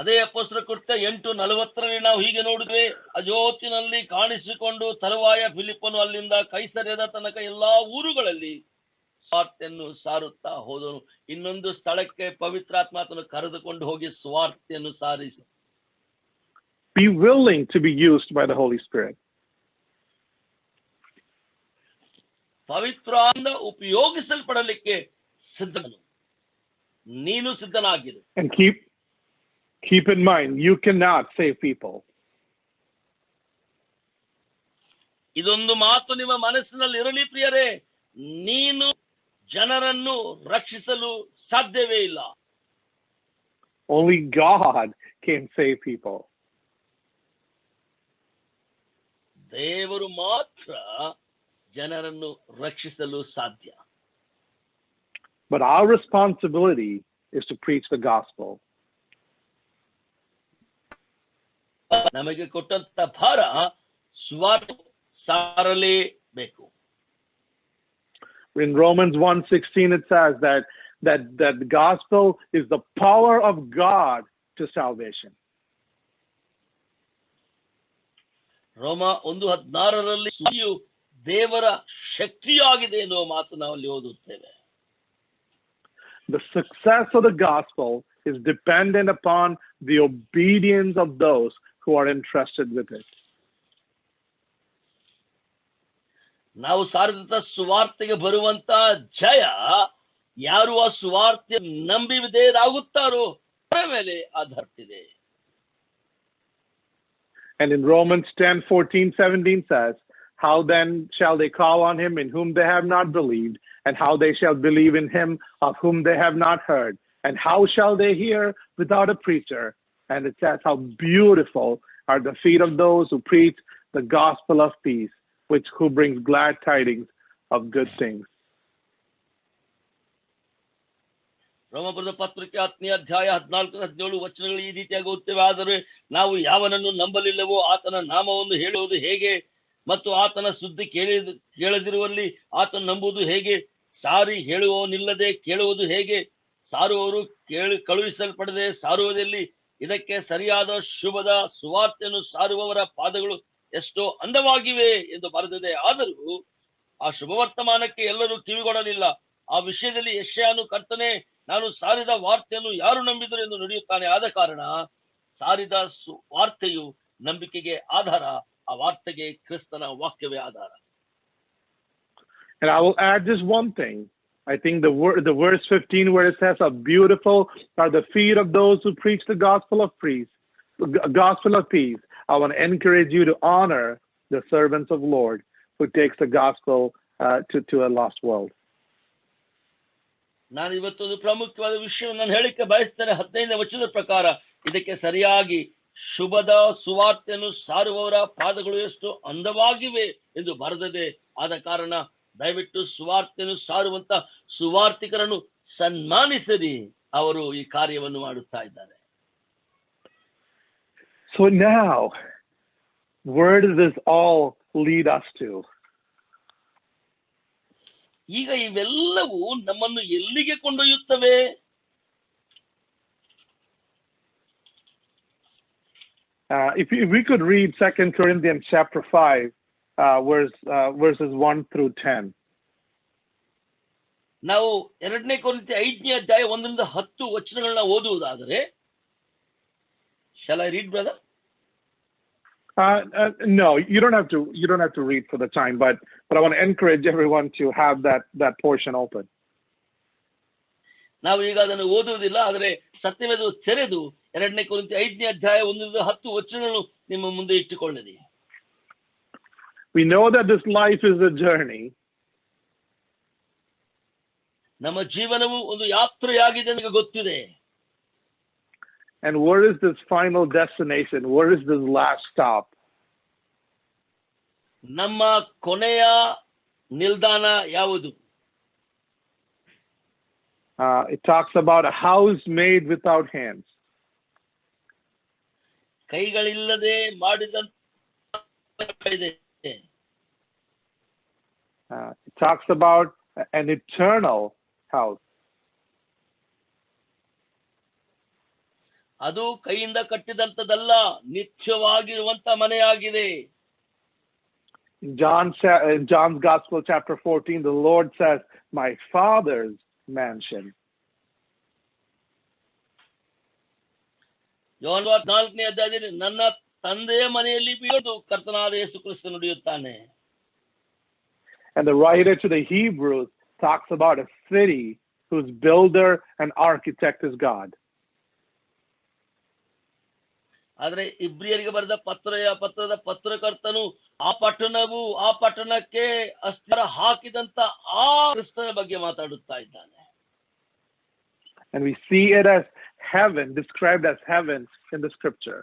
ಅದೇ ಅಪೊಸ್ತಲರ ಕೃತ್ಯ 8:40 ನಾವು ಹೀಗೆ ನೋಡಿದ್ವಿ. ಅಜೋತಿನಲ್ಲಿ ಕಾಣಿಸಿಕೊಂಡು ತರುವಾಯ ಫಿಲಿಪ್ಪನು ಅಲ್ಲಿಂದ ಕೈಸರ್ಯದ ತನಕ ಎಲ್ಲಾ ಊರುಗಳಲ್ಲಿ ಸ್ವಾರ್ಥೆಯನ್ನು ಸಾರುತ್ತಾ ಹೋದನು. ಇನ್ನೊಂದು ಸ್ಥಳಕ್ಕೆ ಪವಿತ್ರಾತ್ಮನು ಕರೆದುಕೊಂಡು ಹೋಗಿ ಸ್ವಾರ್ಥೆಯನ್ನು ಸಾರಿಸಿ. Be willing to be used by the Holy Spirit. ಪವಿತ್ರಾತ್ಮನಿಂದ ಉಪಯೋಗಿಸಲ್ಪಡಲಿಕ್ಕೆ ಸಿದ್ಧನು. ನೀನು ಸಿದ್ಧನಾಗಿರು. And keep in mind, you cannot save people. ಇದೊಂದು ಮಾತು ನಿಮ್ಮ ಮನಸ್ಸಿನಲ್ಲಿ ಇರಲಿ ಪ್ರಿಯರೇ, ನೀನು ಜನರನ್ನು ರಕ್ಷಿಸಲು ಸಾಧ್ಯವೇ ಇಲ್ಲ. Only God can save people. ದೇವರು ಮಾತ್ರ ಜನರನ್ನು ರಕ್ಷಿಸಲು ಸಾಧ್ಯ. But our responsibility is to preach the gospel. ನಮಗೆ ಕೊಟ್ಟಂತ ಭಾರ ಸುವಾರ್ತೆ ಸಾರಲೇಬೇಕು. In Romans 1:16 it says that the gospel is the power of God to salvation. ರೋಮ 1:16 ಸುವಾರ್ತೆಯು ದೇವರ ಶಕ್ತಿಯಾಗಿದೆ ಎನ್ನುವ ಮಾತು ನಾವು ಅಲ್ಲಿ ಓದುತ್ತೇವೆ. The success of the gospel is dependent upon the obedience of those who are entrusted with it. ನಾವು ಸಾರಿದಂತ ಸುವಾರ್ತೆಗೆ ಬರುವಂತ ಜಯ ಯಾರು ಆ ಸುವಾರ್ತೆ ನಂಬಿ ವಿಧೇಯರಾಗುತ್ತಾರೋ ಅವರ ಮೇಲೆ ಆಧಾರಿಸಿದೆ. And in Romans 10:14-17 says, how then shall they call on him in whom they have not believed? And how they shall believe in him of whom they have not heard? And how shall they hear without a preacher? And it says, how beautiful are the feet of those who preach the gospel of peace, who brings glad tidings of good things. ರೋಮಪುರದ ಪತ್ರಿಕೆ 10ನೇ ಅಧ್ಯಾಯ 14-17 ವಚನಗಳು ಈ ರೀತಿಯಾಗಿ ಓದ್ತೇವೆ. ಆದರೆ ನಾವು ಯಾವನನ್ನು ನಂಬಲಿಲ್ಲವೋ ಆತನ ನಾಮವನ್ನು ಹೇಳುವುದು ಹೇಗೆ? ಮತ್ತು ಆತನ ಸುದ್ದಿ ಕೇಳದಿರುವಲ್ಲಿ ಆತನ ನಂಬುವುದು ಹೇಗೆ? ಸಾರಿ ಹೇಳುವವನಿಲ್ಲದೆ ಕೇಳುವುದು ಹೇಗೆ? ಸಾರುವವರು ಕಳುಹಿಸಲ್ಪಡದೆ ಸಾರುವುದಲ್ಲಿ? ಇದಕ್ಕೆ ಸರಿಯಾದ ಶುಭದ ಸುವಾರ್ತೆಯನ್ನು ಸಾರುವವರ ಪಾದಗಳು ಎಷ್ಟೋ ಅಂದವಾಗಿವೆ ಎಂದು ಬರೆದಿದೆ. ಆದರೂ ಆ ಶುಭವರ್ತಮಾನಕ್ಕೆ ಎಲ್ಲರೂ ಕಿವಿಗೊಡಲಿಲ್ಲ. ಆ ವಿಷಯದಲ್ಲಿ ಯೆಶಾಯನು, ಕರ್ತನೇ, ನಾನು ಸಾರಿದ ವಾರ್ತೆಯನ್ನು ಯಾರು ನಂಬಿದರು ಎಂದು ನುಡಿಯುತ್ತಾನೆ. ಆದ ಕಾರಣ ಸಾರಿದ ವಾರ್ತೆಯು ನಂಬಿಕೆಗೆ ಆಧಾರ. ಆ ವಾರ್ತೆಗೆ ಕ್ರಿಸ್ತನ ವಾಕ್ಯವೇ ಆಧಾರ. And I will add just one thing. I think the verse 15 where it says, how beautiful are the feet of those who preach the gospel of peace. I want to encourage you to honor the servants of Lord who takes the gospel to a lost world. ನಾನು ಇವತ್ತೊಂದು ಪ್ರಮುಖವಾದ ವಿಷಯವನ್ನು ನಾನು ಹೇಳಿಕೆ ಬಯಸ್ತೇನೆ. 15ನೇ ವಚನದ ಪ್ರಕಾರ ಇದಕ್ಕೆ ಸರಿಯಾಗಿ ಶುಭದ ಸುವಾರ್ತೆಯನ್ನು ಸಾರುವವರ ಪಾದಗಳು ಎಷ್ಟು ಅಂದವಾಗಿವೆ ಎಂದು ಬರೆದಿದೆ. ಆದ ಕಾರಣ ದಯವಿಟ್ಟು ಸುವಾರ್ತೆಯನ್ನು ಸಾರುವಂತ ಸುವಾರ್ತಿಕರನ್ನು ಸನ್ಮಾನಿಸಿರಿ. ಅವರು ಈ ಕಾರ್ಯವನ್ನು ಮಾಡುತ್ತಾ ಇದ್ದಾರೆ. So now, where does this all lead us to? ಈಗ ಇವೆಲ್ಲವೂ ನಮ್ಮನ್ನು ಎಲ್ಲಿಗೆ ಕೊಂಡೊಯ್ಯುತ್ತವೆ? If we could read 2 Corinthians chapter 5, verses 1-10. ನಾವು 2 ಕೊರಿಂಥಿ 5ನೇ ಅಧ್ಯಾಯ 1-10 ವಚನಗಳನ್ನ ಓದುವುದಾದರೆ, shall I read, brother? No, you don't have to read for the time, but I want to encourage everyone to have that portion open. ನಾವು ಈಗ ಅದನ್ನು ಓದುವುದಿಲ್ಲ, ಆದರೆ ಸತ್ಯವೇದ ತೆರೆದು 2 ಕೊರಿಂಥಿ 5ನೇ ಅಧ್ಯಾಯ 1-10 ವಚನಗಳು ನಿಮ್ಮ ಮುಂದೆ ಇಟ್ಟುಕೊಳ್ಳಿರಿ. We know that this life is a journey. ನಮ್ಮ ಜೀವನವು ಒಂದು ಯಾತ್ರೆಯಾಗಿದೆ ಎಂದು ಗೊತ್ತಿದೆ. And where is this final destination? Where is this last stop? ನಮ್ಮ ಕೊನೆಯ ನಿಲ್ದಾಣ ಯಾವುದು? It talks about a house made without hands. ಕೈಗಳಿಲ್ಲದೆ ಮಾಡಿದಂತ ಇದೆ. It talks about an eternal house. ಅದು ಕೈಯಿಂದ ಕಟ್ಟಿದಂತದಲ್ಲ, ನಿತ್ಯವಾಗಿರುವಂತ ಮನೆಯಾಗಿದೆ. In John's Gospel, chapter 14, the Lord says, "My Father's mansion." ಯೋಹಾನ 4ನೇ ಅಧ್ಯಾಯದಲ್ಲಿ ನನ್ನ ತಂದೆಯ ಮನೆಯಲ್ಲಿ ಬೀಳೋದು ಕರ್ತನಾದ ಯೇಸು ಕ್ರಿಸ್ತ ನುಡಿಯುತ್ತಾನೆ. And the writer to the Hebrews talks about a city whose builder and architect is God. ಆದ್ರೆ ಇಬ್ರಿಯರಿಗೆ ಬರೆದ ಪತ್ರದ ಪತ್ರಕರ್ತನು ಆ ಪಟ್ಟಣಕ್ಕೆ ಅಸ್ತಿವಾರ ಹಾಕಿದಂತ ಆ ಕ್ರಿಸ್ತನ ಬಗ್ಗೆ ಮಾತಾಡುತ್ತಾ ಇದ್ದಾನೆ. And we see it as heaven, described as heaven in the scripture.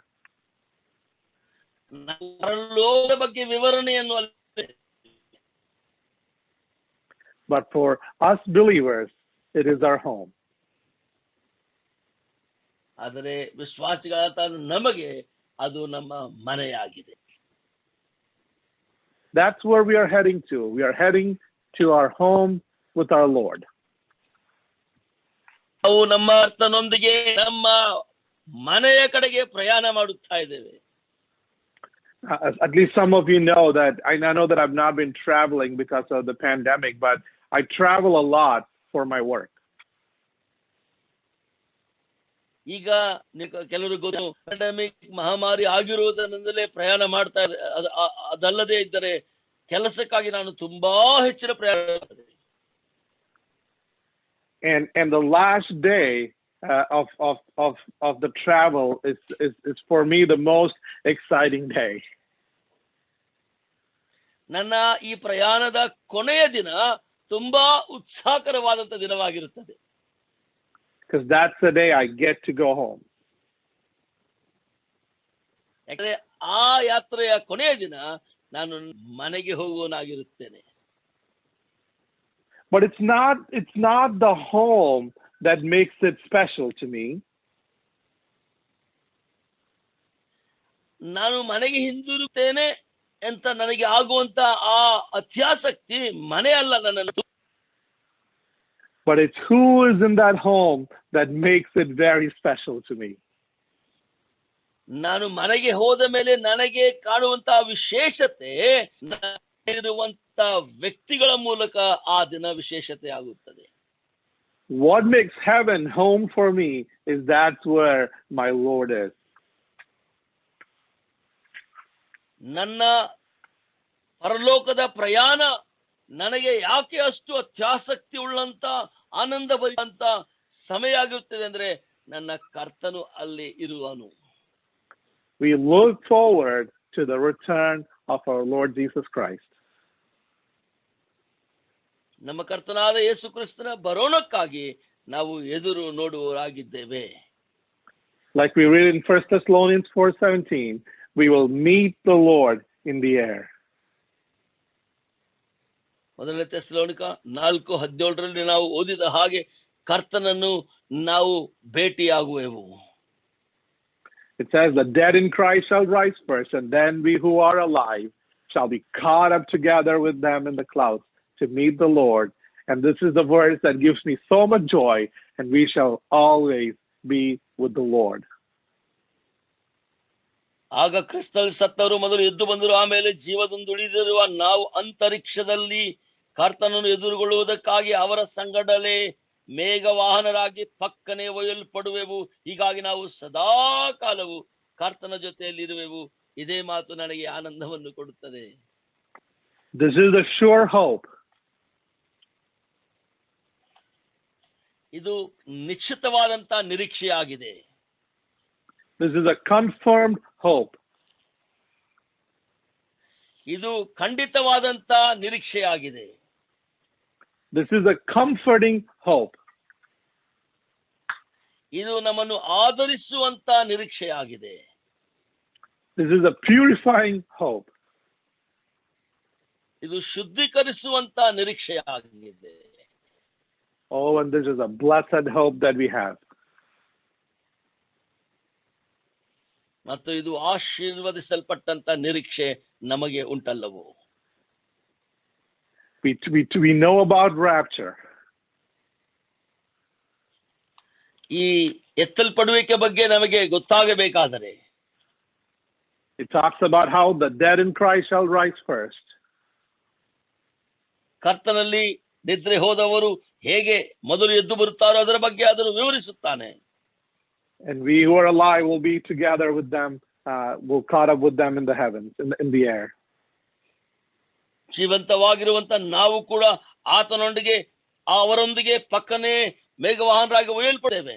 ಪರಲೋಕದ ಬಗ್ಗೆ ವಿವರಣೆಯನ್ನು But for us believers, it is our home. ಆದರೆ ವಿಶ್ವಾಸಿಗಳಾದ ನಮಗೆ ಅದು ನಮ್ಮ ಮನೆಯಾಗಿದೆ. That's where we are heading to. We are heading to our home with our Lord. ನಾವು ನಮ್ಮ ಕರ್ತನೊಂದಿಗೆ ನಮ್ಮ ಮನೆಯ ಕಡೆಗೆ ಪ್ರಯಾಣ ಮಾಡುತ್ತಾ ಇದ್ದೇವೆ. At least some of you know that. I know that I've not been traveling because of the pandemic, but I travel a lot for my work. ಈಗ ಕೆಲವರು ಗೊತ್ತು, ಪ್ಯಾಂಡಮಿಕ್ ಮಹಾಮಾರಿ ಆಗಿರುವುದರಿಂದಲೇ ಪ್ರಯಾಣ ಮಾಡ್ತಾ ಅದಲ್ಲದೆ ಇದ್ದರೆ ಕೆಲಸಕ್ಕಾಗಿ ನಾನು ತುಂಬಾ ಹೆಚ್ಚಿನ ಪ್ರಯಾಣ. And the last day of the travel is for me the most exciting day. ನನ್ನ ಈ ಪ್ರಯಾಣದ ಕೊನೆಯ ದಿನ ತುಂಬಾ ಉತ್ಸಾಹಕರವಾದಂತ ದಿನವಾಗಿರುತ್ತದೆ. Because that's the day I get to go home. ಯಾಕಂದ್ರೆ ಆ ಯಾತ್ರೆಯ ಕೊನೆಯ ದಿನ ನಾನು ಮನೆಗೆ ಹೋಗುವನಾಗಿರುತ್ತೇನೆ. But it's not the home that makes it special to me. ನಾನು ಮನೆಗೆ ಹಿಂದಿರುತ್ತೇನೆ ಅಂತ ನನಗೆ ಆಗುವಂತ ಆ ಅತ್ಯಾಸಕ್ತಿ ಮನೆ ಅಲ್ಲ ನನ್ನನ್ನು. But it's who is in that home that makes it very special to me. ನಾನು ಮನೆಗೆ ಹೋದ ಮೇಲೆ ನನಗೆ ಕಾಣುವಂತ ವಿಶೇಷತೆ ಇರುವಂತ ವ್ಯಕ್ತಿಗಳ ಮೂಲಕ ಆ ದಿನ ವಿಶೇಷತೆ ಆಗುತ್ತದೆ. What makes heaven home for me is that's where my Lord is. ನನ್ನ ಪರಲೋಕದ ಪ್ರಯಾಣ ನನಗೆ ಯಾಕೆ ಅಷ್ಟು ಅತ್ಯಾಸಕ್ತಿ ಉಳ್ಳಂತ ಆನಂದ ಭರಿತ ಸಮಯ ಆಗಿರುತ್ತದೆ ಅಂದ್ರೆ ನನ್ನ ಕರ್ತನು ಅಲ್ಲಿ ಇರುವನು. We look forward to the return of our Lord Jesus Christ. ನಮ್ಮ ಕರ್ತನಾದ ಯೇಸು ಕ್ರಿಸ್ತನ ಬರೋಣಕ್ಕಾಗಿ ನಾವು ಎದುರು ನೋಡುವವರಾಗಿದ್ದೇವೆ. Like we read in 1 Thessalonians 4:17, we will meet the Lord in the air. ಮೊದಲನೇ ಥೆಸಲೋನಿಕ 4:17 ನಾವು ಓದಿದ ಹಾಗೆ ಕರ್ತನನ್ನು ನಾವು ಭೇಟಿಯಾಗುವೆವು. It says, the dead in Christ shall rise first, and then we who are alive shall be caught up together with them in the clouds to meet the Lord. And this is the verse that gives me so much joy, and we shall always be with the Lord. ಆಗ ಕ್ರಿಸ್ತಲ್ಲಿ ಸತ್ತವರು ಮೊದಲು ಎದ್ದು ಬಂದರು, ಆಮೇಲೆ ಜೀವದಿಂದುಳಿದಿರುವ ನಾವು ಅಂತರಿಕ್ಷದಲ್ಲಿ ಕರ್ತನನ್ನು ಎದುರುಗೊಳ್ಳುವುದಕ್ಕಾಗಿ ಅವರ ಸಂಗಡಲೇ ಮೇಘವಾಹನರಾಗಿ ಪಕ್ಕನೆ ಒಯ್ಯಲ್ಪಡುವೆವು. ಹೀಗಾಗಿ ನಾವು ಸದಾ ಕಾಲವು ಕರ್ತನ ಜೊತೆಯಲ್ಲಿ ಇರುವೆವು. ಇದೇ ಮಾತು ನನಗೆ ಆನಂದವನ್ನು ಕೊಡುತ್ತದೆ. This is a sure hope. ಇದು ನಿಶ್ಚಿತವಾದಂತ ನಿರೀಕ್ಷೆಯಾಗಿದೆ. This is a confirmed hope. ಇದು ಖಂಡಿತವಾದಂತ ನಿರೀಕ್ಷೆಯಾಗಿದೆ. This is a comforting hope. ಇದು ನಮ್ಮನ್ನು ಆದರಿಸುವಂತ ನಿರೀಕ್ಷೆಯಾಗಿದೆ. This is a purifying hope. ಇದು ಶುದ್ಧೀಕರಿಸುವಂತ ನಿರೀಕ್ಷೆಯಾಗಿದೆ. Oh, and this is a blessed hope that we have. ಮತ್ತು ಇದು ಆಶೀರ್ವದಿಸಲ್ಪಟ್ಟಂತ ನಿರೀಕ್ಷೆ ನಮಗೆ ಉಂಟಲ್ಲವೋ. We know about rapture. ಈ ಎತ್ತಲ್ಪಡುವಿಕೆ ಬಗ್ಗೆ ನಮಗೆ ಗೊತ್ತಾಗಬೇಕಾದರೆ It talks about how the dead in Christ shall rise first. ಕರ್ತನಲ್ಲಿ ನಿದ್ರೆ ಹೋದವರು ಹೇಗೆ ಮೊದಲು ಎದ್ದು ಬರುತ್ತಾರೋ ಅದರ ಬಗ್ಗೆ ಅದನ್ನು ವಿವರಿಸುತ್ತಾನೆ. And we who are alive will be together with them, will caught up with them in the heavens, in the air. ಜೀವಂತವಾಗಿರುವಂತ ನಾವು ಕೂಡ ಆತನೊಂದಿಗೆ ಅವರೊಂದಿಗೆ ಪಕ್ಕನೆ ಮೇಘವಾಹನರಾಗಿ ಒಯ್ಯಲ್ಪಡುತ್ತೇವೆ.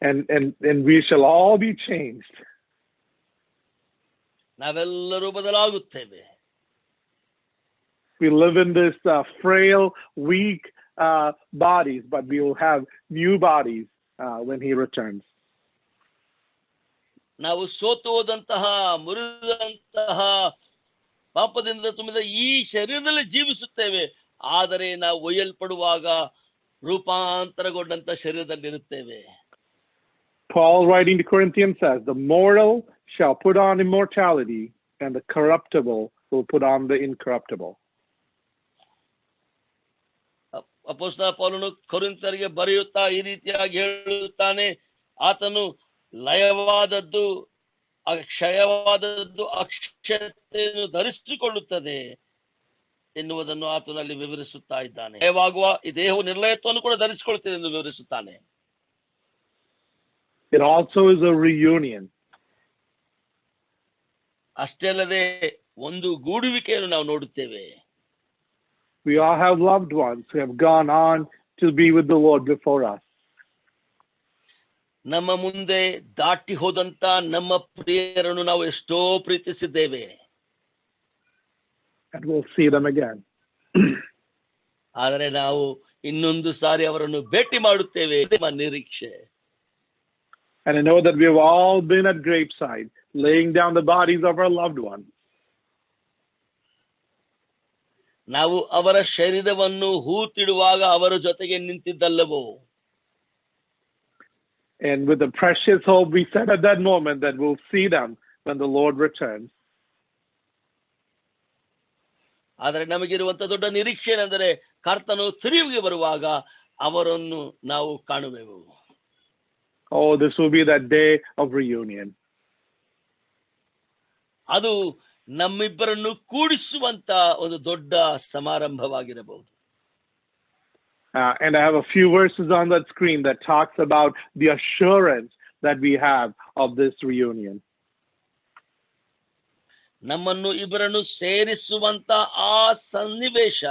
And we shall all be changed. ನಾವೆಲ್ಲರೂ ಬದಲಾಗುತ್ತೇವೆ. We live in this frail, weak bodies, but we will have new bodies when he returns. ನಾವು ಸೋತು ಹೋದಂತಹ ಮುರಿದಂತಹ ಪಾಪದಿಂದ ತುಂಬಿದ ಈ ಶರೀರದಲ್ಲಿ ಜೀವಿಸುತ್ತೇವೆ, ಆದರೆ ನಾವು ಒಯ್ಯಲ್ಪಡುವಾಗ ರೂಪಾಂತರಗೊಂಡಂತ ಶರೀರದಲ್ಲಿರುತ್ತೇವೆ. Paul writing to Corinthians says, the mortal shall put on immortality, and the corruptible will put on the incorruptible. ಅಪೊಸ್ತಲ ಪೌಲನು ಕೊರಿಂಥರಿಗೆ ಬರೆಯುತ್ತಾ ಈ ರೀತಿಯಾಗಿ ಹೇಳುತ್ತಾನೆ, ಆತನು ಲಯವಾದದ್ದು ಕ್ಷಯವಾದದ್ದು ಅಕ್ಷತೆಯನ್ನು ಧರಿಸಿಕೊಳ್ಳುತ್ತದೆ ಎನ್ನುವುದನ್ನು ಆತನಲ್ಲಿ ವಿವರಿಸುತ್ತಾ ಇದ್ದಾನೆ. ಲಯವಾಗುವ ಈ ದೇಹವು ನಿರ್ಲಯತ್ವವನ್ನು ಕೂಡ ಧರಿಸಿಕೊಳ್ಳುತ್ತದೆ ಎಂದು ವಿವರಿಸುತ್ತಾನೆ. It also is a reunion. ಅಷ್ಟೇ ಅಲ್ಲದೆ ಒಂದು ಗೂಡುವಿಕೆಯನ್ನು ನಾವು ನೋಡುತ್ತೇವೆ. We all have loved ones who have gone on to be with the Lord before us. ನಮ್ಮ ಮುಂದೆ ದಾಟಿ ಹೋದಂತ ನಮ್ಮ ಪ್ರಿಯರನ್ನು ನಾವು ಎಷ್ಟೋ ಪ್ರೀತಿಸಿದ್ದೇವೆ. And we'll see them again. ಆದರೆ ನಾವು ಇನ್ನೊಂದು ಸಾರಿ ಅವರನ್ನು ಭೇಟಿ ಮಾಡುತ್ತೇವೆ ನಮ್ಮ ನಿರೀಕ್ಷೆ. And I know that we have all been at graveside, laying down the bodies of our loved ones. ನಾವು ಅವರ ಶರೀರವನ್ನು ಹೂತಿಡುವಾಗ ಅವರ ಜೊತೆಗೆ ನಿಂತಿದ್ದಲ್ಲವೋ? And with the precious hope, we said at that moment that we'll see them when the Lord returns. ಆದರೆ ನಮಗಿರುವಂತ ದೊಡ್ಡ ನಿರೀಕ್ಷೆ ಏನೆಂದರೆ ಕರ್ತನು ತಿರುಗಿ ಬರುವಾಗ ಅವರನ್ನು ನಾವು ಕಾಣುವೆವು. Oh, this will be that day of reunion. ಅದು ನಮ್ಮಿಬ್ಬರನ್ನು ಕೂಡಿಸುವಂತ ಒಂದು ದೊಡ್ಡ ಸಮಾರಂಭವಾಗಿರಬಹುದು. And I have a few verses on that screen that talks about the assurance that we have of this reunion. ನಮ್ಮನ್ನು ಇಬ್ಬರನ್ನು ಸೇರಿಸುವಂತ ಆ ಸನ್ನಿವೇಶ,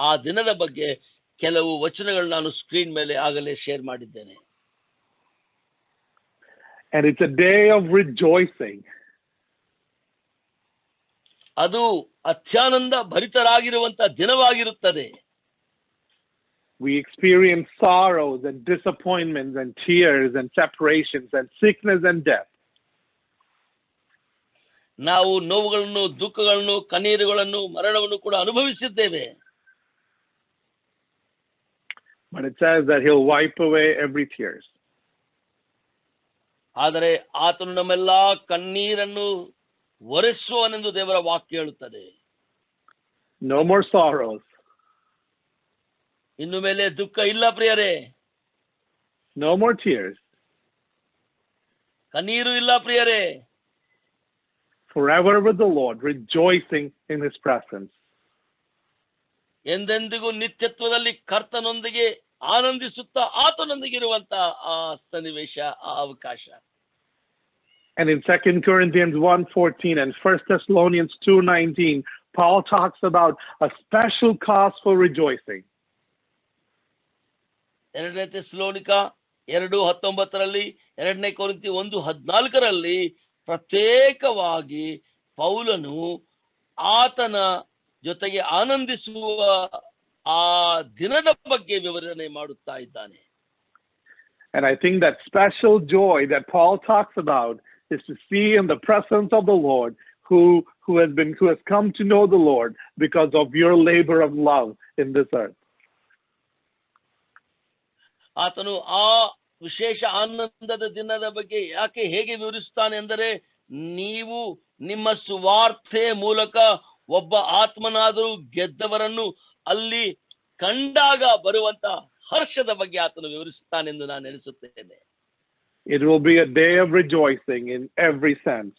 ಆ ದಿನದ ಬಗ್ಗೆ ಕೆಲವು ವಚನಗಳು ನಾನು ಸ್ಕ್ರೀನ್ ಮೇಲೆ ಆಗಲೇ ಶೇರ್ ಮಾಡಿದ್ದೇನೆ. And it's a day of rejoicing. ಅದು ಅತ್ಯಾನಂದ ಭರಿತರಾಗಿರುವಂತ ದಿನವಾಗಿರುತ್ತದೆ. We experience sorrows and disappointments and tears and separations and sickness and death. ನಾವು ನೋವುಗಳನ್ನು, ದುಃಖಗಳನ್ನು, ಕಣ್ಣೀರುಗಳನ್ನು, ಮರಣವನ್ನು ಕೂಡ ಅನುಭವಿಸಿದ್ದೇವೆ. But it says that he'll wipe away every tears. ಆದರೆ ಆತನು ನಮ್ಮೆಲ್ಲಾ ಕಣ್ಣೀರನ್ನು ಒರೆಸುವನೆಂದು ದೇವರ ವಾಕ್ಯ ಹೇಳುತ್ತದೆ. No more sorrows. ಇನ್ನು ಮೇಲೆ ದುಃಖ ಇಲ್ಲ ಪ್ರಿಯರೇ. No more tears. ಕಣ್ಣೀರು ಇಲ್ಲ ಪ್ರಿಯರೇ. Forever with the Lord, rejoicing in his presence. ಎಂದೆಂದಿಗೂ ನಿತ್ಯತ್ವದಲ್ಲಿ ಕರ್ತನೊಂದಿಗೆ ಆನಂದಿಸುತ್ತಾ ಆತನೊಂದಿಗೆ ಇರುವಂತ ಆ ಸನ್ನಿವೇಶ, ಆ ಅವಕಾಶ. And in 2 Corinthians 1:14 and 1 Thessalonians 2:19, Paul talks about a special cause for rejoicing. 2 Thessalonica 2:19, 2 ಕೊರಿಂಥಿ 1:14 ಪ್ರತ್ಯೇಕವಾಗಿ ಪೌಲನು ಆತನ ಜೊತೆಗೆ ಆನಂದಿಸುವ ಆ ದಿನದ ಬಗ್ಗೆ ವಿವರಣೆ ಮಾಡುತ್ತಾ ಇದ್ದಾನೆ. And I think that special joy that Paul talks about is to see in the presence of the Lord who has come to know the Lord because of your labor of love in this earth. ಆತನು ಆ ವಿಶೇಷ ಆನಂದದ ದಿನದ ಬಗ್ಗೆ ಯಾಕೆ ಹೇಗೆ ವಿವರಿಸುತ್ತಾನೆ ಅಂದರೆ, ನೀವು ನಿಮ್ಮ ಸುವಾರ್ತೆಯ ಮೂಲಕ ಒಬ್ಬ ಆತ್ಮನಾದರೂ ಗೆದ್ದವರನ್ನು ಅಲ್ಲಿ ಕಂಡಾಗ ಬರುವಂತ ಹರ್ಷದ ಬಗ್ಗೆ ಆತನು ವಿವರಿಸುತ್ತಾನೆಂದು ನಾನು ಎಣಿಸುತ್ತೇನೆ. It will be a day of rejoicing in every sense.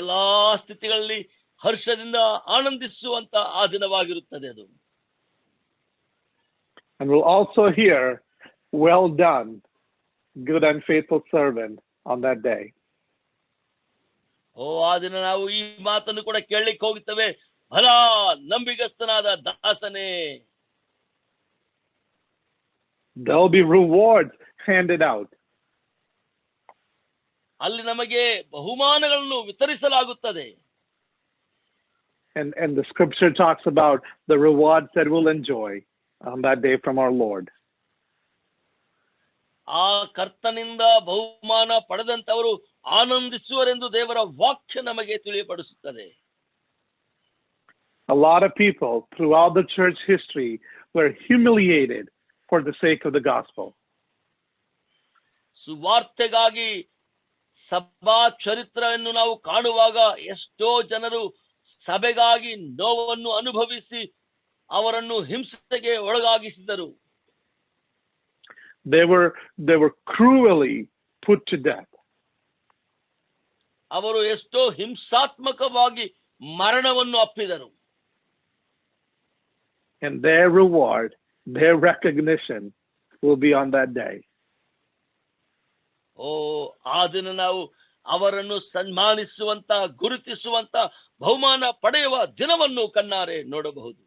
ಎಲ್ಲಾ ಸ್ಥಿತಿಗಳಲ್ಲಿ ಹರ್ಷದಿಂದ ಆನಂದಿಸುವಂತ ಆ ದಿನವಾಗಿರುತ್ತದೆ ಅದು. And we'll also hear, "Well done, good and faithful servant," on that day. ಆ ದಿನ ನಾವು ಈ ಮಾತನ್ನು ಕೂಡ ಕೇಳಲಿಕ್ಕೆ ಹೋಗುತ್ತೇವೆ. ಭಲ ನಂಬಿಗಸ್ತನಾದ ದಾಸನೇ. There'll be rewards handed out. ಅಲ್ಲಿ ನಮಗೆ ಬಹುಮಾನಗಳನ್ನು ವಿತರಿಸಲಾಗುತ್ತದೆ. And the scripture talks about the rewards that we'll enjoy on that day from our Lord. ಆ ಕರ್ತನಿಂದ ಬಹುಮಾನ ಪಡೆದಂತವರು ಆನಂದಿಸುವರೆಂದು ದೇವರ ವಾಕ್ಯ ನಮಗೆ ತಿಳಿಯಪಡಿಸುತ್ತದೆ. A lot of people throughout the church history were humiliated for the sake of the gospel. ಸುವಾರ್ತೆಗಾಗಿ ಸಭಾ ಚರಿತ್ರೆಯನ್ನು ನಾವು ಕಾಣುವಾಗ ಎಷ್ಟೋ ಜನರು ಸಭೆಗಾಗಿ ನೋವನ್ನು ಅನುಭವಿಸಿ ಅವರನ್ನು ಹಿಂಸೆಗೆ ಒಳಗಾಗಿಸಿದರು. They were cruelly put to death. ಅವರು ಎಷ್ಟೋ ಹಿಂಸಾತ್ಮಕವಾಗಿ ಮರಣವನ್ನು ಅಪ್ಪಿದರು. And their reward, their recognition will be on that day. ಆ ದಿನ ನಾವು ಅವರನ್ನು ಸನ್ಮಾನಿಸುವಂತ, ಗುರುತಿಸುವಂತ, ಬಹುಮಾನ ಪಡೆಯುವ ದಿನವನ್ನು ಕಣ್ಣಾರೆ ನೋಡಬಹುದು.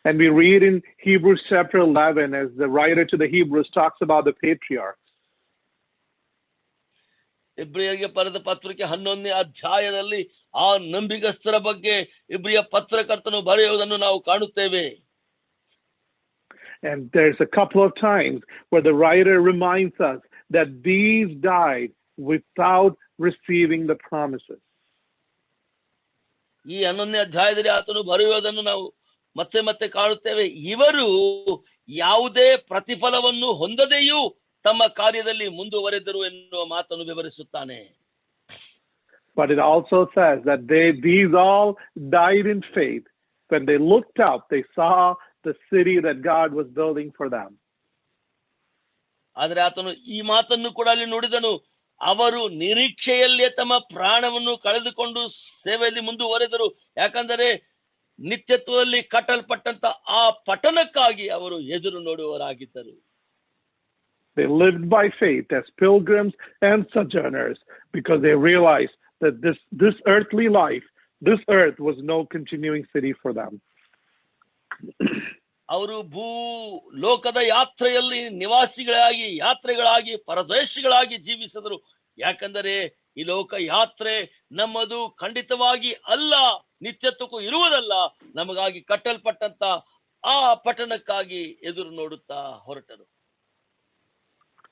And we read in Hebrews chapter 11, as the writer to the Hebrews talks about the patriarchs. ಇಬ್ರಿಯರಿಗೆ ಬರೆದ ಪತ್ರಿಕೆ 11ನೇ ಅಧ್ಯಾಯದಲ್ಲಿ ಆ ನಂಬಿಗಸ್ತರ ಬಗ್ಗೆ ಇಬ್ರಿಯ ಪತ್ರಕರ್ತನು ಬರೆಯುವುದನ್ನು ನಾವು ಕಾಣುತ್ತೇವೆ. And there's a couple of times where the writer reminds us that these died without receiving the promises. ಈ 11ನೇ ಅಧ್ಯಾಯದಲ್ಲಿ ಆತನು ಬರೆಯುವುದನ್ನು ನಾವು ಮತ್ತೆ ಮತ್ತೆ ಕಾಣುತ್ತೇವೆ. ಇವರು ಯಾವುದೇ ಪ್ರತಿಫಲವನ್ನು ಹೊಂದದೆಯೂ ತಮ್ಮ ಕಾರ್ಯದಲ್ಲಿ ಮುಂದುವರೆದರು ಎನ್ನುವ ಮಾತನ್ನು ವಿವರಿಸುತ್ತಾನೆ. But it also says that these all died in faith. When they looked up, they saw the city that God was building for them. ಆದರೆ ಆತನು ಈ ಮಾತನ್ನು ಕೂಡ ಅಲ್ಲಿ ನುಡಿದನು, ಅವರು ನಿರೀಕ್ಷೆಯಲ್ಲೇ ತಮ್ಮ ಪ್ರಾಣವನ್ನು ಕಳೆದುಕೊಂಡು ಸೇವೆಯಲ್ಲಿ ಮುಂದುವರೆದರು. ಯಾಕಂದರೆ ನಿತ್ಯತ್ವದಲ್ಲಿ ಕಟ್ಟಲ್ಪಟ್ಟಂತ ಆ ಪಟ್ಟಣಕ್ಕಾಗಿ ಅವರು ಎದುರು ನೋಡುವವರಾಗಿದ್ದರು. They lived by faith as pilgrims and sojourners because they realized that this earthly life, this earth was no continuing city for them. ಅವರು ಭೂ ಲೋಕದ ಯಾತ್ರೆಯಲ್ಲಿ ನಿವಾಸಿಗಳಾಗಿ, ಯಾತ್ರೆಗಳಾಗಿ, ಪರದೇಶಿಗಳಾಗಿ ಜೀವಿಸಿದರು. ಯಾಕಂದರೆ ಈ ಲೋಕ ಯಾತ್ರೆ ನಮ್ಮದು ಖಂಡಿತವಾಗಿ ಅಲ್ಲ, ನಿತ್ಯತ್ವಕ್ಕೂ ಇರುವುದಲ್ಲ. ನಮಗಾಗಿ ಕಟ್ಟಲ್ಪಟ್ಟಂತ ಆ ಪಟ್ಟಣಕ್ಕಾಗಿ ಎದುರು ನೋಡುತ್ತಾ ಹೊರಟರು.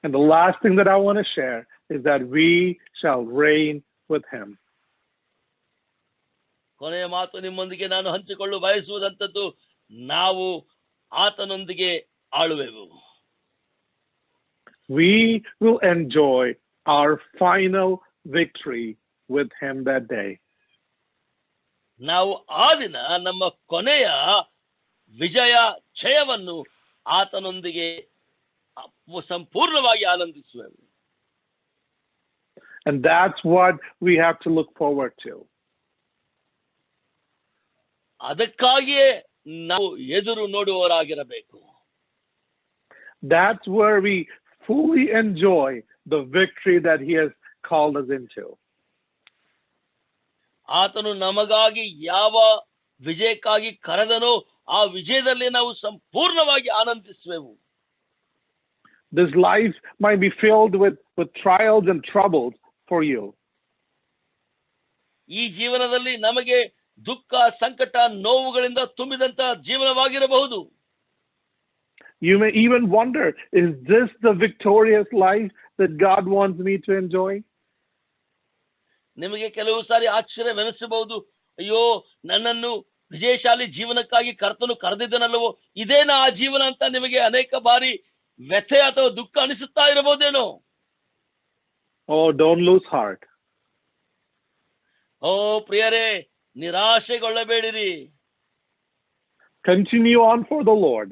And the last thing that I want to share is that we shall reign with him. ಕೊನೆಯ ಮಾತು ನಿಮ್ಮೊಂದಿಗೆ ನಾನು ಹಂಚಿಕೊಳ್ಳಲು ಬಯಸುವುದಂತದ್ದು, ನಾವು ಆತನೊಂದಿಗೆ ಆಳುವೆವು. We will enjoy our final victory with him that day. ನಾವು ಆ ದಿನ ನಮ್ಮ ಕೊನೆಯ ವಿಜಯ ಜಯವನ್ನು ಆತನೊಂದಿಗೆ ಸಂಪೂರ್ಣವಾಗಿ ಆನಂದಿಸುವೆವು. And that's what we have to look forward to. ಅದಕ್ಕಾಗಿಯೇ ನಾವು ಎದುರು ನೋಡುವವರಾಗಿರಬೇಕು. That's where we fully enjoy the victory that he has called us into. ಆತನು ನಮಗಾಗಿ ಯಾವ ವಿಜಯಕ್ಕಾಗಿ ಕರೆದನೋ ಆ ವಿಜಯದಲ್ಲಿ ನಾವು ಸಂಪೂರ್ಣವಾಗಿ ಆನಂದಿಸುವೆವು. This life might be filled with trials and troubles for you. ಈ ಜೀವನದಲ್ಲಿ ನಮಗೆ ದುಃಖ, ಸಂಕಟ, ನೋವುಗಳಿಂದ ತುಂಬಿದಂತ ಜೀವನವಾಗಿರಬಹುದು. You may even wonder, is this the victorious life that God wants me to enjoy? ನಿಮಗೆ ಕೆಲವು ಸಾರಿ ಆಶ್ಚರ್ಯವೆನಿಸಬಹುದು, ಅಯ್ಯೋ, ನನ್ನನ್ನು ವಿಜಯಶಾಲಿ ಜೀವನಕ್ಕಾಗಿ ಕರ್ತನು ಕರೆದಿದ್ದನಲ್ಲವೋ, ಇದೇನಾ ಆ ಜೀವನ ಅಂತ ನಿಮಗೆ ಅನೇಕ ಬಾರಿ ವ್ಯಥೆ ಅಥವಾ ದುಃಖ ಅನಿಸುತ್ತಾ ಇರಬಹುದೇನೋ. Oh, don't lose heart. ಓ ಪ್ರಿಯರೇ, ನಿರಾಶೆಗೊಳ್ಳಬೇಡಿರಿ. Continue on for the Lord.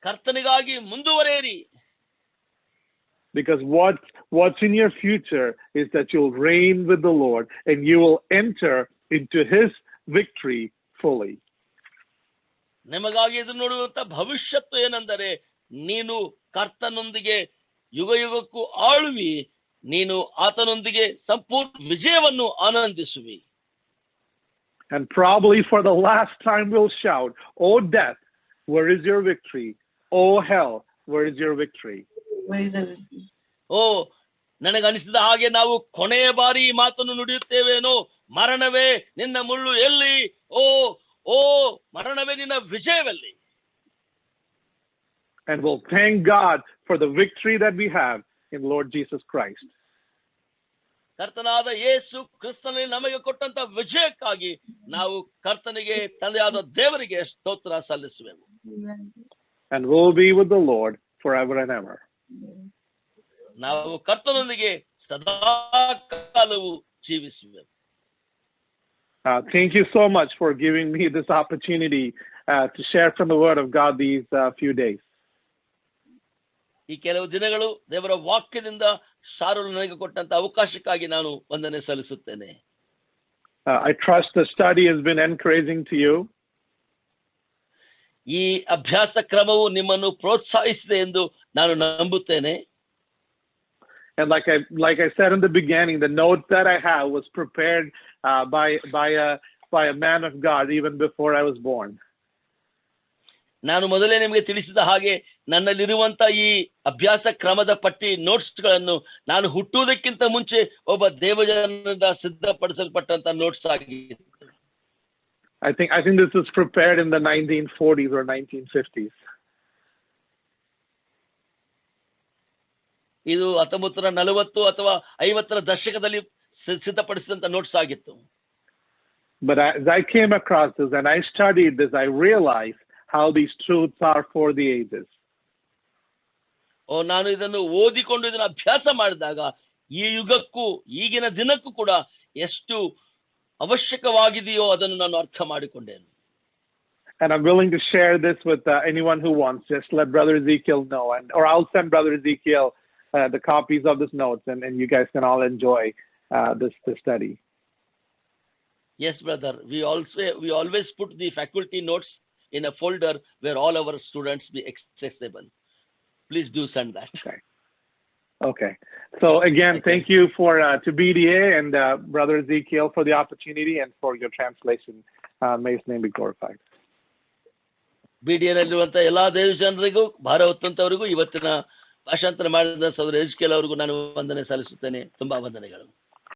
ಕರ್ತನಿಗಾಗಿ ಮುಂದುವರೆಯಿರಿ. Because what's in your future is that you'll reign with the Lord and you will enter into his victory fully. ನಿಮಗಾಗಿ ಎದುರು ನೋಡುವಂತ ಭವಿಷ್ಯತ್ತು ಏನೆಂದರೆ, ನೀನು ಕರ್ತನೊಂದಿಗೆ ಯುಗ ಯುಗಕ್ಕೂ ಆಳುವಿ, ನೀನು ಆತನೊಂದಿಗೆ ಸಂಪೂರ್ಣ ವಿಜಯವನ್ನು ಆನಂದಿಸುವಿ. And probably for the last time we'll shout, "Oh death, where is your victory? Oh hell, where is your victory?" ಓ, ನನಗನಿಸಿದ ಹಾಗೆ ನಾವು ಕೊನೆಯ ಬಾರಿ ಈ ಮಾತನ್ನು ನುಡಿಯುತ್ತೇವೇನೋ, ಮರಣವೇ ನಿನ್ನ ಮುಳ್ಳು ಎಲ್ಲಿ? ಓ ಓ ಮರಣವೇ ನಿನ್ನ ವಿಜಯವೆಲ್ಲಿ? And we'll thank God for the victory that we have in Lord Jesus Christ. ಕರ್ತನಾದ ಯೇಸು ಕ್ರಿಸ್ತನಲ್ಲಿ ನಮಗೆ ಕೊಟ್ಟಂತ ವಿಜಯಕ್ಕಾಗಿ ನಾವು ಕರ್ತನಿಗೆ, ತಂದೆಯಾದ ದೇವರಿಗೆ ಸ್ತೋತ್ರ ಸಲ್ಲಿಸುವೆವು. And we'll be with the Lord forever and ever. ನಾವು ಕರ್ತನೊಂದಿಗೆ ಸದಾ ಕಾಲವು ಜೀವಿಸುವೆವು. Thank you so much for giving me this opportunity to share from the Word of God these few days. ಈ ಕೆಲವು ದಿನಗಳು ದೇವರ ವಾಕ್ಯದಿಂದ ಸಾರಲು ನನಗೆ ಕೊಟ್ಟಂತ ಅವಕಾಶಕ್ಕಾಗಿ ನಾನು ವಂದನೆ ಸಲ್ಲಿಸುತ್ತೇನೆ. I trust the study has been encouraging to you. ಈ ಅಭ್ಯಾಸ ಕ್ರಮವು ನಿಮ್ಮನ್ನು ಪ್ರೋತ್ಸಾಹಿಸಿದೆ ಎಂದು ನಾನು ನಂಬುತ್ತೇನೆ. And like I said in the beginning, the note that I have was prepared by a man of God even before I was born. ನಾನು ಮೊದಲೇ ನಿಮಗೆ ತಿಳಿಸಿದ ಹಾಗೆ ನನ್ನಲ್ಲಿರುವಂತ ಈ ಅಭ್ಯಾಸ ಕ್ರಮದ ಪಟ್ಟಿ ನೋಟ್ಸ್ಗಳನ್ನು ನಾನು ಹುಟ್ಟುವುದಕ್ಕಿಂತ ಮುಂಚೆ ಒಬ್ಬ ದೇವಜನರಿಂದ ಸಿದ್ಧಪಡಿಸಲ್ಪಟ್ಟಂತ ನೋಟ್ಸ್ ಆಗಿದೆ. I think this was prepared in the 1940s or 1950s. ಇದು 1940 ಅಥವಾ 50ರ ದಶಕದಲ್ಲಿ ಸಿದ್ಧಪಡಿಸಿದಂತ ನೋಟ್ಸ್ ಆಗಿತ್ತು. But as I came across this and I studied this, I realized how these truths are for the ages. ನಾನು ಇದನ್ನು ಓದಿಕೊಂಡು ಇದನ್ನು ಅಭ್ಯಾಸ ಮಾಡಿದಾಗ ಈ ಯುಗಕ್ಕೂ ಈಗಿನ ದಿನಕ್ಕೂ ಕೂಡ ಎಷ್ಟು ಅವಶ್ಯಕವಾಗಿದೆಯೋ ಅದನ್ನು ನಾನು ಅರ್ಥ ಮಾಡಿಕೊಂಡೇನೆ. And I'm willing to share this with anyone who wants. Just let Brother Ezekiel know, or I'll send Brother Ezekiel the copies of this notes, and you guys can all enjoy this study. Yes, brother. We always put the faculty notes in a folder where all our students be accessible. Please do send that. Okay. So again, thank you for to BDA and Brother Ezekiel for the opportunity and for your translation. May His name be glorified. BDA ನಲ್ಲಿರುವಂತ ಎಲ್ಲಾ ದೇವಜನರಿಗೂ ಭಾರ ಹೊತ್ತಂತವರಿಗೂ ಇವತ್ತಿನ ಭಾಷಾಂತರ ಮಾಡಿದ ಸಹೋದರ ಎಜ್ಕೇಲ್ ಅವರಿಗೂ ನಾನು ವಂದನೆ ಸಲ್ಲಿಸುತ್ತೇನೆ. ತುಂಬಾ ವಂದನೆಗಳು.